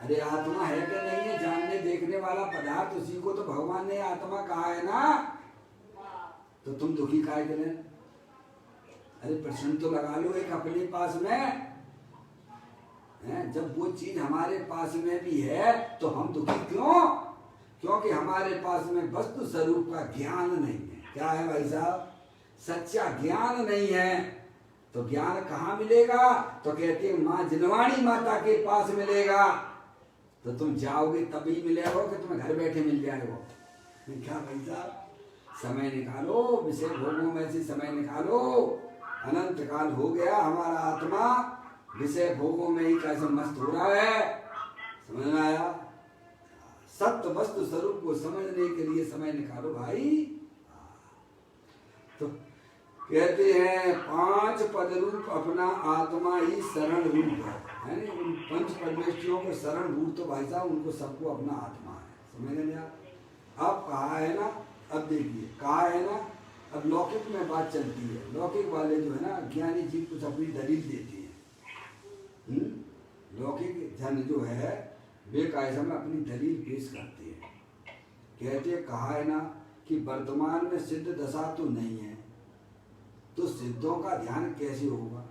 Speaker 1: अरे आत्मा है कि नहीं है? जानने देखने वाला पदार्थ, उसी को तो भगवान ने आत्मा कहा है ना। तो तुम दुखी काहे के लिए? अरे प्रश्न तो लगा लो एक अपने पास में। जब वो चीज हमारे पास में भी है तो हम दुखी क्यों? क्योंकि हमारे पास में वस्तु स्वरूप का ज्ञान नहीं है। क्या है भाई साहब? सच्चा ज्ञान नहीं है। तो ज्ञान कहाँ मिलेगा? तो कहते हैं माँ जिनवाणी माता के पास मिलेगा। तो तुम जाओगे तभी मिलेगा कि तुम्हें घर बैठे मिल जाएगा? क्या भाई साहब? समय निकालो, विषय भोगों में से समय निकालो। अनंत काल हो गया हमारा आत्मा विषय भोगों में ही कैसे मस्त हो रहा है। समझ में आया? सत्य वस्तु स्वरूप को समझने के लिए समय निकालो भाई। तो कहते हैं 5 पद रूप अपना आत्मा ही शरण रूप है ना। उन पंच परमेष्टियों को शरण रूप तो भाई साहब उनको सबको अपना आत्मा है। समझ गए आप? अब कहा है ना, अब देखिए कहा है ना, अब लौकिक में बात चलती है। लौकिक वाले जो है ना ज्ञानी जी कुछ अपनी दलील देते हैं। लौकिक जन जो है वे कायदा में अपनी दलील पेश करते हैं। कहते हैं कहा है ना कि वर्तमान में सिद्ध दशा तो नहीं है, तो सिद्धों का ध्यान कैसे होगा?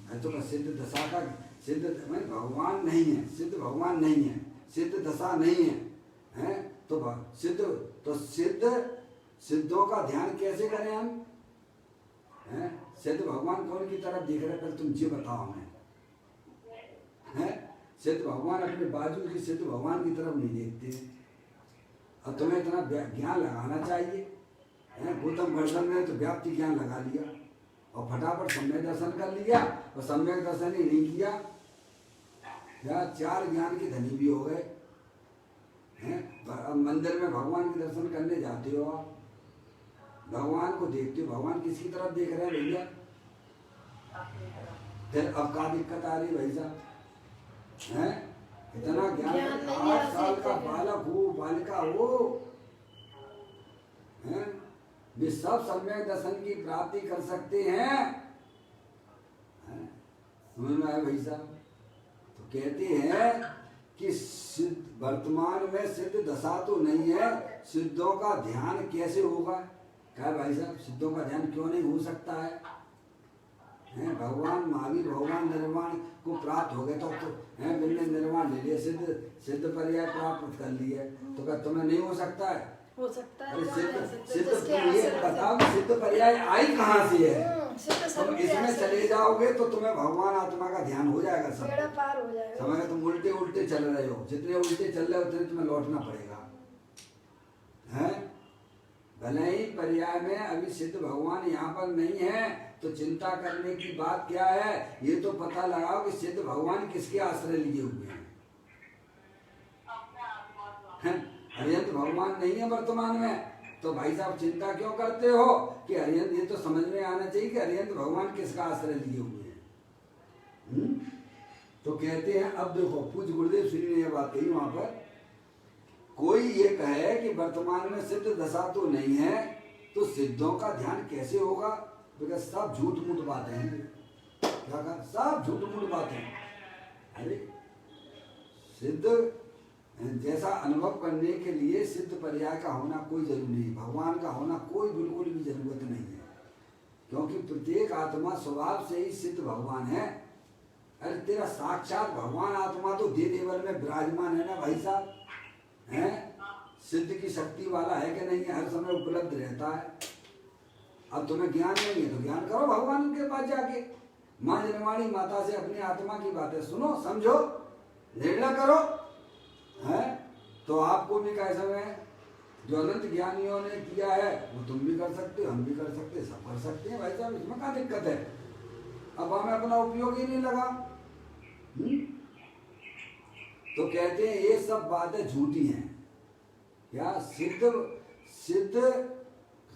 Speaker 1: है तो सिद्ध दशा का, सिद्ध भगवान नहीं है, सिद्ध भगवान नहीं है, सिद्ध दशा नहीं है, हैं? तो सिद्धों का ध्यान कैसे करें हम? हैं? सिद्ध भगवान कौन की तरफ देख रहे? तुम जी बताओ हमें। हैं? सिद्ध भगवान अपने बाजू की सिद्ध भगवान की तरफ नहीं देखते। अब तुम्हें इतना ज्ञान लगाना चाहिए। गौतम गर्दन ने तो व्याप्ति ज्ञान लगा लिया और फटाफट सम्यक दर्शन कर लिया, और सम्यक दर्शन ही नहीं किया, या 4 ज्ञान के धनी भी हो गए हैं। अब मंदिर में भगवान के दर्शन करने जाते हो, आप भगवान को देखते हो, भगवान किसकी तरफ देख रहे हैं भैया? फिर अब का दिक्कत आ रही भाई साहब? हैं इतना ज्ञान 8 साल का बालक हो, बालिका हो, हैं वे सब सम्यक दर्शन की प्राप्ति कर सकते हैं। समझ में आया भाई साहब? तो कहते हैं कि सिद्ध वर्तमान में सिद्ध दशा तो नहीं है, सिद्धों का ध्यान कैसे होगा? क्या भाई साहब, सिद्धों का ध्यान क्यों नहीं हो सकता है? भगवान महावीर भगवान निर्वाण को प्राप्त हो गए तो बिल्कुल निर्वाण ले लिया, सिद्ध पर्याय प्राप्त कर लिए, तो क्या तुम्हें नहीं हो सकता है?
Speaker 2: हो सकता है।
Speaker 1: सिद्ध तुम ये बताओ सिद्ध पर्याय आई कहाँ से है? तुम इसमें चले जाओगे तो तुम्हें भगवान आत्मा का ध्यान हो जाएगा, सब
Speaker 2: बेड़ा पार हो जाएगा।
Speaker 1: समझ तुम उल्टे उल्टे चल रहे हो, जितने उल्टे चल रहे हो उतने तुम्हें लौटना पड़ेगा। हैं भले ही पर्याय में अभी सिद्ध भगवान यहाँ पर नहीं है, तो चिंता करने की बात क्या है? ये तो पता लगाओ कि सिद्ध भगवान किसके आश्रय लिए हुए हैं। हरियंत भगवान नहीं है वर्तमान में, तो भाई साहब चिंता क्यों करते हो कि हरियंत? ये तो समझ में आना चाहिए कि हरियंत भगवान किसका आश्रय लिए हुए हैं। तो कहते हैं, अब देखो पूज्य गुरुदेव श्री ने यह बात कही वहां पर, कोई ये कहे कि वर्तमान में सिद्ध दशा तो नहीं है, तो सिद्धों का ध्यान कैसे होगा? बिकॉज सब झूठ मूठ बातें हैं। क्या कहा? सब झूठ मूठ बातें। अरे सिद्ध जैसा अनुभव करने के लिए सिद्ध पर्याय का होना कोई जरूरी नहीं, भगवान का होना कोई बिल्कुल भी जरूरत नहीं है, क्योंकि प्रत्येक आत्मा स्वभाव से ही सिद्ध भगवान है। अरे तेरा साक्षात भगवान आत्मा तो दे देवल में विराजमान है ना भाई साहब, हैं? सिद्ध की शक्ति वाला है कि नहीं है? हर समय उपलब्ध रहता है। अब तुम्हें ज्ञान नहीं है तो ज्ञान करो भगवान के पास जाके, माँ जनवाणी माता से अपनी आत्मा की बातें सुनो, समझो, निर्णय करो, है? तो आपको भी कैसा है, जो अनंत ज्ञानियों ने किया है वो तुम भी कर सकते हो, हम भी कर सकते हैं, सब कर सकते हैं भाई साहब, इसमें क्या दिक्कत है? अब हमें अपना उपयोग ही नहीं लगा। तो कहते हैं ये सब बातें झूठी हैं। क्या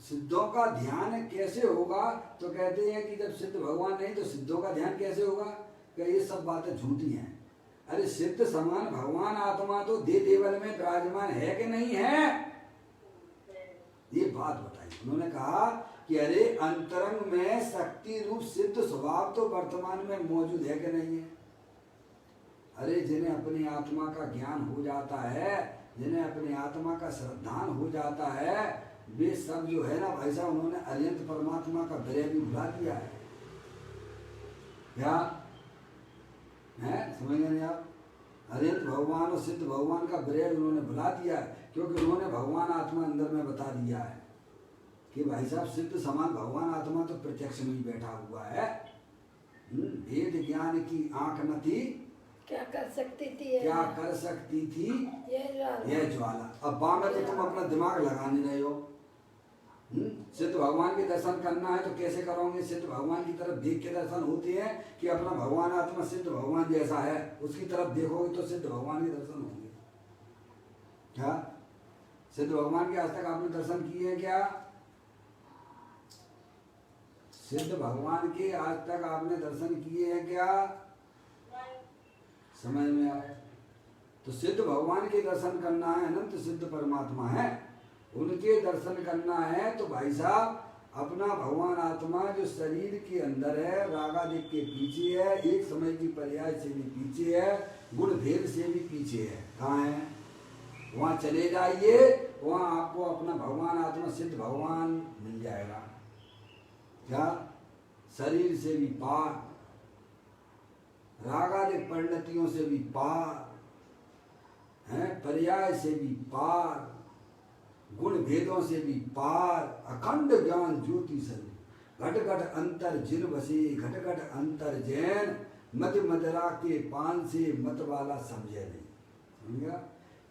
Speaker 1: सिद्धों का ध्यान कैसे होगा? तो कहते हैं कि जब सिद्ध भगवान नहीं तो सिद्धों का ध्यान कैसे होगा? क्या ये सब बातें झूठी हैं। अरे सिद्ध समान भगवान आत्मा तो दे देवल में विराजमान है कि नहीं है? ये बात बताई उन्होंने। कहा कि अरे अंतरंग में शक्ति रूप सिद्ध स्वभाव तो वर्तमान में मौजूद है कि नहीं है? अरे जिन्हें अपनी आत्मा का ज्ञान हो जाता है, जिन्हें अपनी आत्मा का श्रद्धान हो जाता है, वे सब जो है ना भाई साहब, उन्होंने अरिहंत परमात्मा का विरह भी भुला दिया है। क्या है? समझ नहीं आप? अरिहंत भगवान और सिद्ध भगवान का विरह उन्होंने भुला दिया है, क्योंकि उन्होंने भगवान आत्मा अंदर में बता दिया है कि भाई साहब सिद्ध समान भगवान आत्मा तो प्रत्यक्ष में ही बैठा हुआ है। वेद ज्ञान की आंख न थी,
Speaker 2: क्या कर सकती थी?
Speaker 1: क्या कर सकती थी
Speaker 2: ये
Speaker 1: ज्वाला। अब बाम में तो तुम अपना दिमाग लगा नहीं रहे हो। सिद्ध भगवान के दर्शन करना है तो कैसे करोगे? सिद्ध भगवान की तरफ देख के दर्शन होते हैं कि अपना भगवान आत्मा सिद्ध भगवान जैसा है, उसकी तरफ देखोगे तो सिद्ध भगवान के दर्शन होंगे। क्या सिद्ध भगवान के आज तक आपने दर्शन किए हैं? क्या सिद्ध भगवान के आज तक आपने दर्शन किए हैं? क्या समझ में आए? तो सिद्ध भगवान के दर्शन करना है, अनंत सिद्ध परमात्मा है, उनके दर्शन करना है तो भाई साहब अपना भगवान आत्मा जो शरीर के अंदर है, रागादिक के पीछे है, एक समय की पर्याय से भी पीछे है, गुण भेद से भी पीछे है। कहाँ है? वहाँ चले जाइए, वहाँ आपको अपना भगवान आत्मा सिद्ध भगवान मिल जाएगा। क्या शरीर से भी पार, रागादिक परिणतियों से भी पार है, पर्याय से भी पार, गुण भेदों से भी पार, अखंड ज्ञान ज्योति स्वरूप, घट घट अंतर जिन बसे, घट घट अंतर जैन, मद मदरा के पान से मत वाला समझे नहीं। समझा?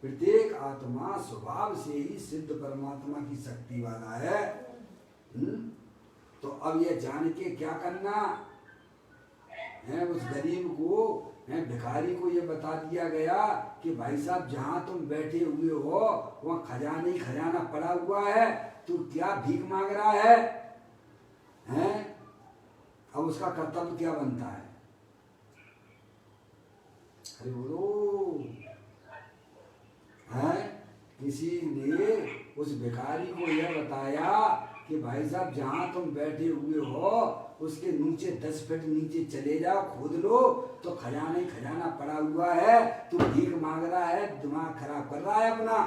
Speaker 1: प्रत्येक आत्मा स्वभाव से ही सिद्ध परमात्मा की शक्ति वाला है। तो अब ये जान के क्या करना है, उस गरीब को है, भिखारी को ये बता दिया गया कि भाई साहब जहाँ तुम बैठे हुए हो वहाँ खजाना ही खजाना पड़ा हुआ है, तू क्या भीख मांग रहा है? अब उसका कर्तव्य क्या बनता है? अरे बोलो है, किसी ने उस भिखारी को यह बताया कि भाई साहब जहाँ तुम बैठे हुए हो उसके नीचे 10 फीट नीचे चले जाओ, खोद लो तो खजाना ही खजाना पड़ा हुआ है, तू भीख मांग रहा है, दिमाग खराब कर रहा है अपना।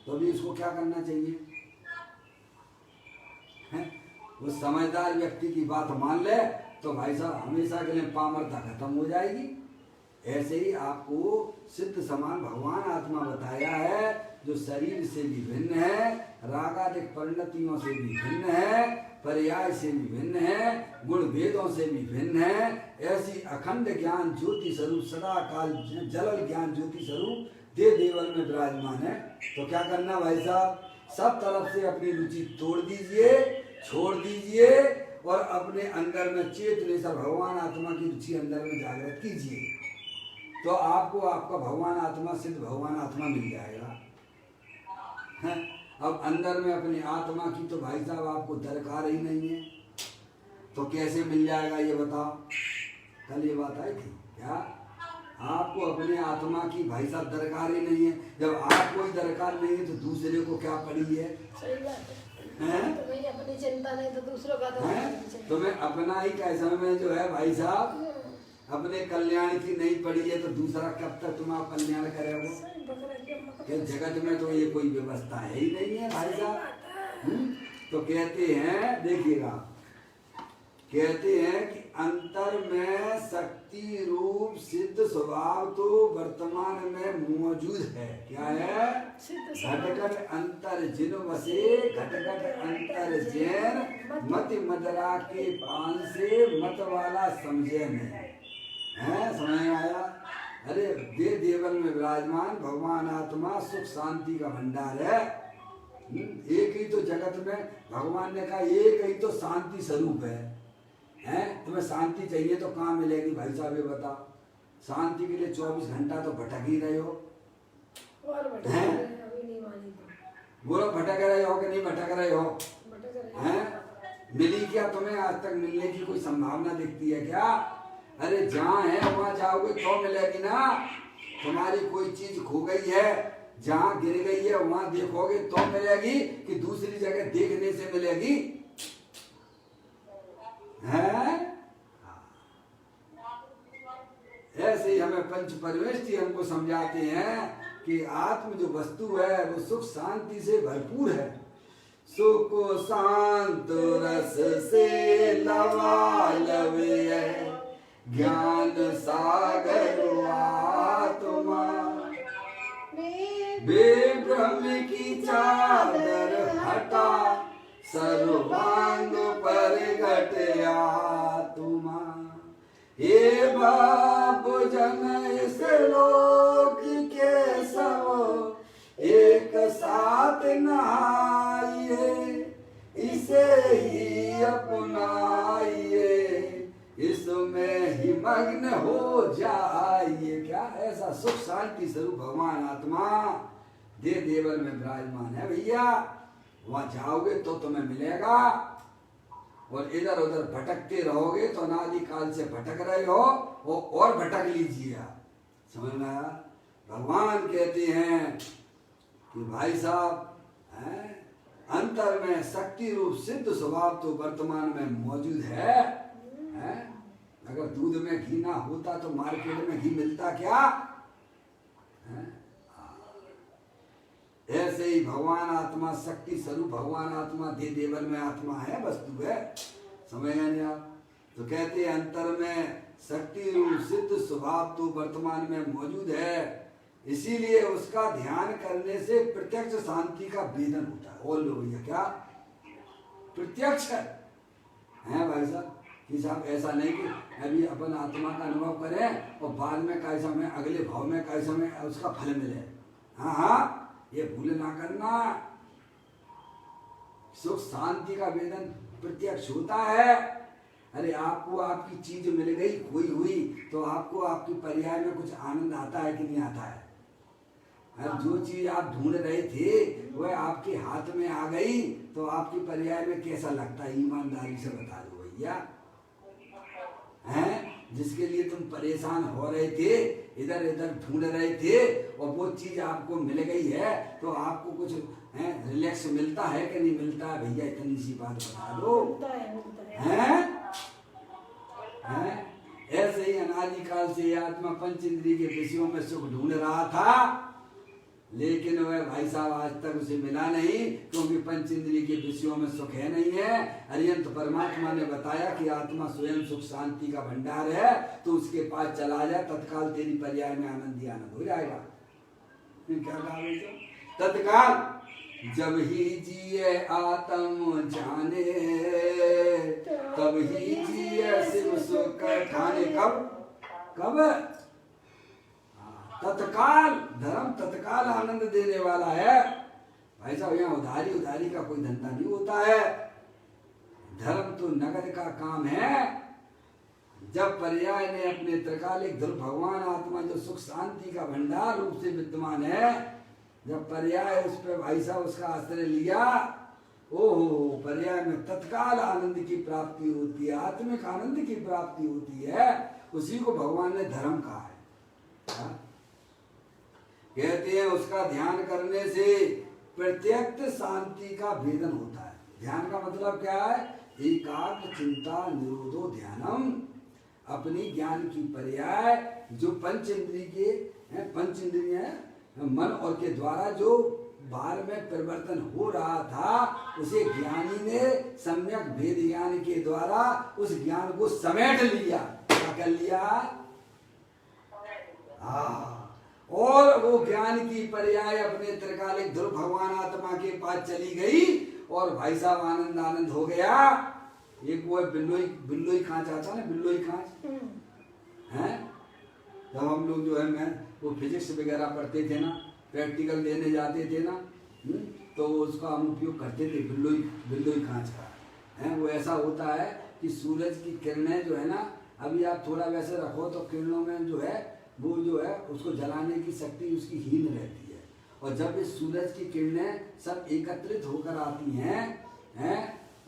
Speaker 1: तो अभी इसको क्या करना चाहिए? वो समझदार व्यक्ति की बात मान ले तो भाई साहब हमेशा के लिए पामरता खत्म हो जाएगी। ऐसे ही आपको सिद्ध समान भगवान आत्मा बताया है, जो शरीर से भी भिन्न है, रागादिक परिणतियों से भी भिन्न है, पर्याय से भी भिन्न है, गुण भेदों से भी भिन्न है। ऐसी अखंड ज्ञान ज्योति स्वरूप सदा काल जलल ज्ञान ज्योति स्वरूप दे देवल में विराजमान है। तो क्या करना भाई साहब? सब तरफ से अपनी रुचि तोड़ दीजिए, छोड़ दीजिए और अपने अंदर में चेतने से भगवान आत्मा की रुचि अंदर में जागृत कीजिए, तो आपको आपका भगवान आत्मा सिद्ध भगवान आत्मा मिल जाएगा। अब अंदर में अपनी आत्मा की तो भाई साहब आपको दरकार ही नहीं है, तो कैसे मिल जाएगा ये बताओ? कल ये बात आई थी क्या? आपको अपने आत्मा की भाई साहब दरकार ही नहीं है। जब आपको ही दरकार नहीं है तो दूसरे को क्या पड़ी है?
Speaker 2: सही बात है। तुम्हें अपनी चिंता नहीं तो दूसरों का तो
Speaker 1: तुम्हें अपना ही कैसा में जो है भाई साहब अपने कल्याण की नहीं पड़ी है तो दूसरा कब तक तुम्हारा कल्याण करेगा? जगत में तो ये कोई व्यवस्था है ही नहीं है भाई साहब। तो कहते हैं, देखिएगा, कहते हैं कि अंतर में शक्ति रूप सिद्ध स्वभाव तो वर्तमान में मौजूद है। क्या है? घटघट अंतर जिन वसे घटघट अंतर जैन मत मदरा के पान से मत वाला समझे में है। समझ में आया? अरे दे देवल में विराजमान भगवान आत्मा सुख शांति का भंडार है। एक ही तो जगत में भगवान ने कहा एक ही तो शांति स्वरूप है। तुम्हें शांति चाहिए तो कहाँ मिलेगी भाई साहब ये बताओ? शांति के लिए 24 घंटा तो भटक ही रहे हो।
Speaker 2: और भटक रहे हो, अभी नहीं मानी तो।
Speaker 1: बोलो भटक रहे हो कि नहीं भटक रहे हो? मिली क्या तुम्हें? आज तक मिलने की कोई संभावना दिखती है क्या? अरे जहाँ है वहाँ जाओगे तो मिलेगी ना। तुम्हारी कोई चीज खो गई है, जहाँ गिर गई है वहाँ देखोगे तो मिलेगी कि दूसरी जगह देखने से मिलेगी? है ऐसे ही हमें पंच परमेष्ठी हमको समझाते हैं कि आत्म जो वस्तु है वो सुख शांति से भरपूर है। सुख शांत रस से लबालब है, ज्ञान सागर आत्मा बेभ्रम की चादर हटा सर्वांग पर घट आत्मा। हे बाबू जन इस लोक के सब एक साथ नहाइए, इसे ही अपनाइए, इसमें ही मग्न हो जाइए। क्या ऐसा सुख शांति स्वरूप भगवान आत्मा दे देवल में विराजमान है भैया। वहां जाओगे तो तुम्हें मिलेगा, और इधर उधर भटकते रहोगे तो अनादि काल से भटक रहे हो, वो और भटक लीजिए। समझ में आया? भगवान कहते हैं कि भाई साहब अंतर में शक्ति रूप सिद्ध स्वभाव तो वर्तमान में मौजूद है। अगर दूध में घी ना होता तो मार्केट में घी मिलता क्या? ऐसे ही भगवान आत्मा शक्ति स्वरूप भगवान आत्मा दे देवल में आत्मा है, वस्तु है। समझ गए आप? तो कहते हैं अंतर में शक्ति रूप सिद्ध स्वभाव तो वर्तमान में मौजूद है, इसीलिए उसका ध्यान करने से प्रत्यक्ष शांति का वेदन होता है। और लो भैया क्या प्रत्यक्ष है भाई साहब? कि साहब ऐसा नहीं कि अभी अपन आत्मा का अनुभव करें और बाद में कैसा में अगले भाव में कैसा में उसका फल मिले। हाँ हाँ, ये भूल ना करना। सुख शांति का वेदन प्रत्यक्ष होता है। अरे आपको आपकी चीज मिल गई, खोई हुई, तो आपको आपकी पर्याय में कुछ आनंद आता है कि नहीं आता है? जो चीज आप ढूंढ रहे थे वह आपके हाथ में आ गई, तो आपकी पर्याय में कैसा लगता है? ईमानदारी से बता दो भैया। हैं जिसके लिए तुम परेशान हो रहे थे, इधर इधर ढूंढ रहे थे, और वो चीज आपको मिल गई है, तो आपको कुछ रिलैक्स मिलता है कि नहीं मिलता है? भैया इतनी सी बात बता दो। हैं ऐसे ही अनादिकाल से आत्मा पंच इंद्रिय के विषयों में सुख ढूंढ रहा था, लेकिन वह भाई साहब आज तक उसे मिला नहीं, क्योंकि पंच इंद्रिय के विषयों में सुख है नहीं है। अरिहंत परमात्मा ने बताया कि आत्मा स्वयं सुख शांति का भंडार है, तो उसके पास चला जा, तत्काल तेरी पर्याय में आनंद ही आनंद हो जाएगा। क्या कहा? तत्काल जब ही जिए आत्म जाने, तब ही जिए शिव सुख ठाने। कब? तत्काल। धर्म तत्काल आनंद देने वाला है भाई साहब। यहाँ उधारी का कोई धंधा नहीं होता है। धर्म तो नगद का काम है। जब पर्याय ने अपने त्रिकालिक ध्रुव भगवान आत्मा जो सुख शांति का भंडार रूप से विद्यमान है, जब पर्याय उस पर भाई साहब उसका आश्रय लिया, ओहो, पर्याय में तत्काल आनंद की प्राप्ति होती है, आत्मिक आनंद की प्राप्ति होती है। उसी को भगवान ने धर्म कहा है। कहते हैं उसका ध्यान करने से प्रत्यक्ष शांति का भेदन होता है। ध्यान का मतलब क्या है? एकाग्र चिंता निरोधो ध्यानम। अपनी ज्ञान की पर्याय जो पंच इंद्रिय मन और के द्वारा जो बाहर में परिवर्तन हो रहा था, उसे ज्ञानी ने सम्यक भेद ज्ञान के द्वारा उस ज्ञान को समेट लिया। क्या कर लिया? और वो ज्ञान की पर्याय अपने त्रिकालिक ध्रुव भगवान आत्मा के पास चली गई, और भाई साहब आनंद हो गया। एक वो बिल्लोई खांच आता ना, बिल्लोई खांच है। जब हम लोग जो है मैं वो फिजिक्स वगैरह पढ़ते थे ना, प्रैक्टिकल देने जाते थे ना, तो उसका हम उपयोग करते थे बिल्लोई खांच का। है वो ऐसा होता है कि सूरज की किरणें जो है ना, अभी आप थोड़ा वैसे रखो तो किरणों में जो है वो जो है उसको जलाने की शक्ति उसकी हीन रहती है। और जब इस सूरज की किरणें सब एकत्रित होकर आती हैं,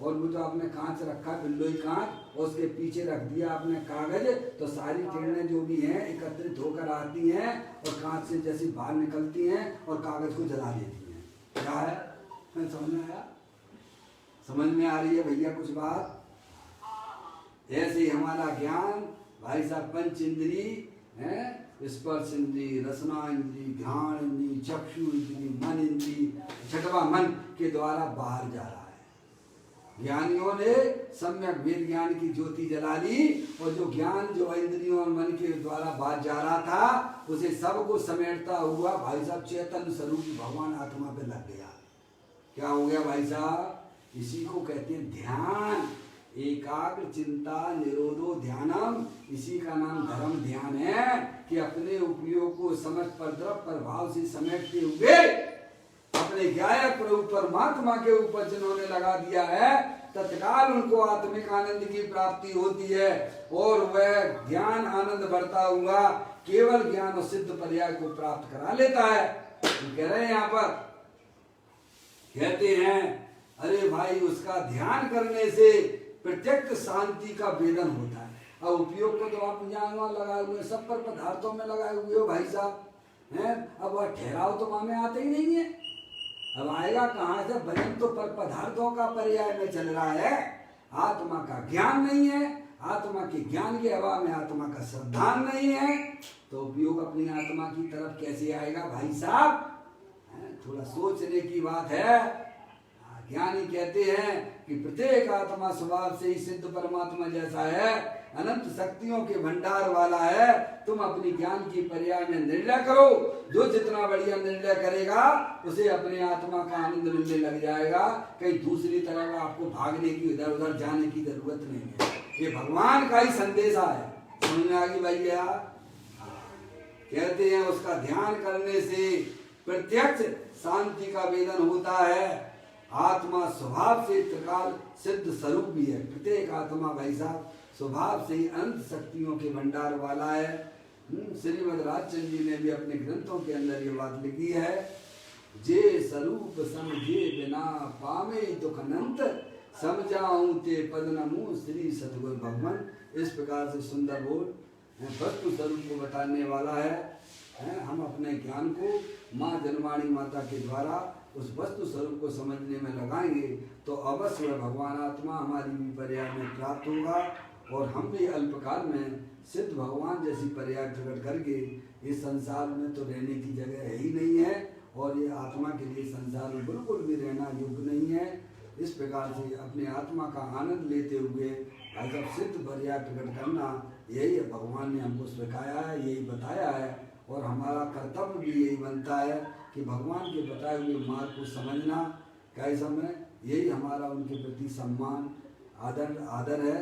Speaker 1: और वो जो आपने कांच रखा बिल्लोई कांच, और उसके पीछे रख दिया आपने कागज, तो सारी किरणें जो भी हैं एकत्रित होकर आती हैं और कांच से जैसी बाहर निकलती हैं और कागज को जला देती हैं। क्या है? समझ में आया? समझ में आ रही है भैया कुछ बात? ऐसे ही हमारा ज्ञान भाई साहब पंच इंद्री है, स्पर्श इंद्री, रसना इंद्री, ध्यान इंद्री, चक्षु इंद्री, मन इंद्री, छठवा मन के द्वारा बाहर जा रहा है। ज्ञानियों ने सम्यक वेद ज्ञान की ज्योति जला ली, और जो ज्ञान जो इंद्रियों और मन के द्वारा बाहर जा रहा था, उसे सबको समेटता हुआ भाई साहब चैतन्य स्वरूप भगवान आत्मा पे लग गया। क्या हो गया भाई साहब? इसी को कहते हैं ध्यान। एकाग्र चिंता निरोधो ध्यानम। इसी का नाम धर्म ध्यान है, कि अपने उपयोग को समझ प्रभाव से समेटते हुए अपने गायक प्रभु परमात्मा के ऊपर जिन्होंने लगा दिया है, तत्काल उनको आत्मिक आनंद की प्राप्ति होती है, और वह ज्ञान आनंद बढ़ता हुआ केवल ज्ञान और सिद्ध पर्याय को प्राप्त करा लेता है। तो कह रहे हैं यहाँ पर, कहते हैं अरे भाई उसका ध्यान करने से प्रत्यक्ष शांति का वेदन होता है। और उपयोग को तो आप यहाँ लगाए हुए सब पर पदार्थों में लगाए हुए हो भाई साहब हैं। अब वह ठहराव तो वहां में आते ही नहीं है। अब आएगा कहाँ से? भजन तो पर पदार्थों का पर्याय में चल रहा है, आत्मा का ज्ञान नहीं है। आत्मा के ज्ञान के अभाव में आत्मा का श्रद्धान नहीं है, तो उपयोग अपनी आत्मा की तरफ कैसे आएगा भाई साहब? थोड़ा सोचने की बात है। ज्ञानी कहते हैं कि प्रत्येक आत्मा स्वभाव से ही सिद्ध परमात्मा जैसा है, अनंत शक्तियों के भंडार वाला है। तुम अपनी ज्ञान की पर्याय में निर्णय करो, जो जितना बढ़िया निर्णय करेगा उसे अपने आत्मा का आनंद मिलने लग जाएगा। कहीं दूसरी तरफ आपको भागने की, इधर उधर जाने की जरूरत नहीं है। ये भगवान का ही संदेशा है। समझ में आ गई भैया? कहते हैं उसका ध्यान करने से प्रत्यक्ष शांति का वेदन होता है। आत्मा स्वभाव से त्रिकाल सिद्ध स्वरूप भी है। प्रत्येक आत्मा भाई साहब स्वभाव से ही अनंत शक्तियों के भंडार वाला है। श्रीमद् राजचंद्र जी ने भी अपने ग्रंथों के अंदर ये बात लिखी है, जे स्वरूप समझे बिना पावे दुख अनंत, समझाऊं ते पद नमो श्री सतगुरु भगवान। इस प्रकार से सुंदर बोल वस्तु स्वरूप को बताने वाला है। हम अपने ज्ञान को माँ जनवाणी माता के द्वारा उस वस्तु स्वरूप को समझने में लगाएंगे तो अवश्य भगवान आत्मा हमारी भी पर्याय में प्राप्त होगा और हम भी अल्पकाल में सिद्ध भगवान जैसी पर्याय प्रकट करके इस संसार में तो रहने की जगह है ही नहीं है और ये आत्मा के लिए संसार में बिल्कुल भी रहना योग्य नहीं है। इस प्रकार से अपने आत्मा का आनंद लेते हुए जब सिद्ध पर्याय प्रकट करना यही भगवान ने हमको सिखाया है, यही बताया है और हमारा कर्तव्य भी यही बनता है कि भगवान के बताए हुए मार्ग को समझना। कैसा में यही हमारा उनके प्रति सम्मान आदर है।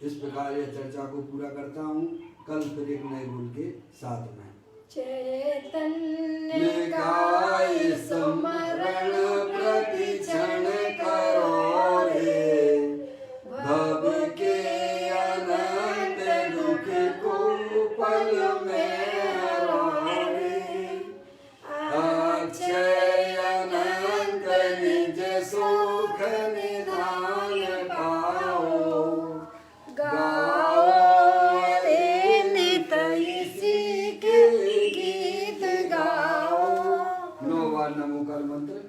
Speaker 1: इस प्रकार यह चर्चा को पूरा करता हूँ। कल फिर एक नए गुण के साथ में
Speaker 2: चैतन्य काय स्मरण प्रति क्षण करो रे, भव के अनंत दुख को पल में हरो रे, अक्षय अनंत निज सुख निधान पाओ, गाओ रे नित इसी के गीत गाओ।
Speaker 1: 9 बार नमोकार मंत्र।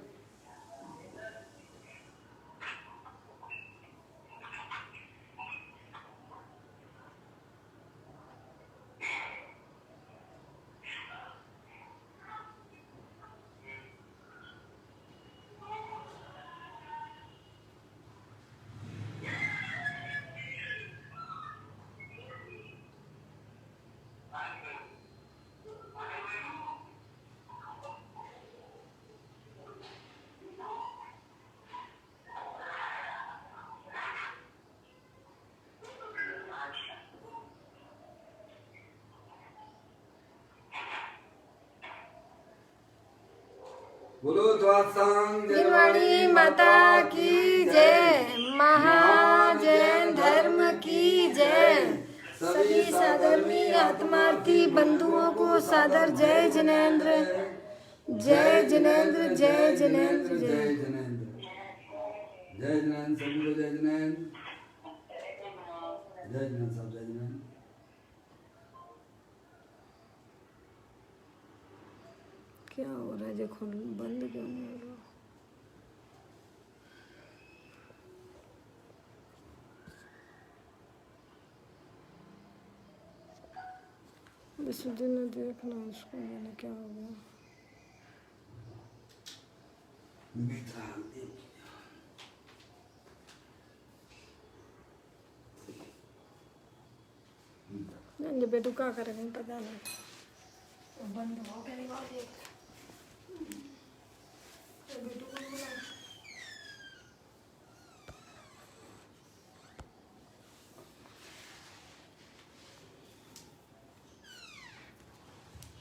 Speaker 1: बोलो द्वादशांग
Speaker 2: गिरवाणी माता की जय, महाजैन धर्म की जय। सभी सधर्मी आत्मार्थी बंधुओं को सादर जय जिनेंद्र, जय जिनेंद्र, जय जिनेंद्र,
Speaker 1: जय जिनेंद्र, जय जिनेंद्र, सभी को जय जिनेंद्र, जय जिनेंद्र, सब जय जिनेंद्र।
Speaker 2: क्या हो रहा है? देखो बंद क्यों नहीं हो रहा? विशुद्धि ने देखना उसको, मैंने क्या हो गया? बेटू क्या करेंगे पता नहीं। बंद हो गया।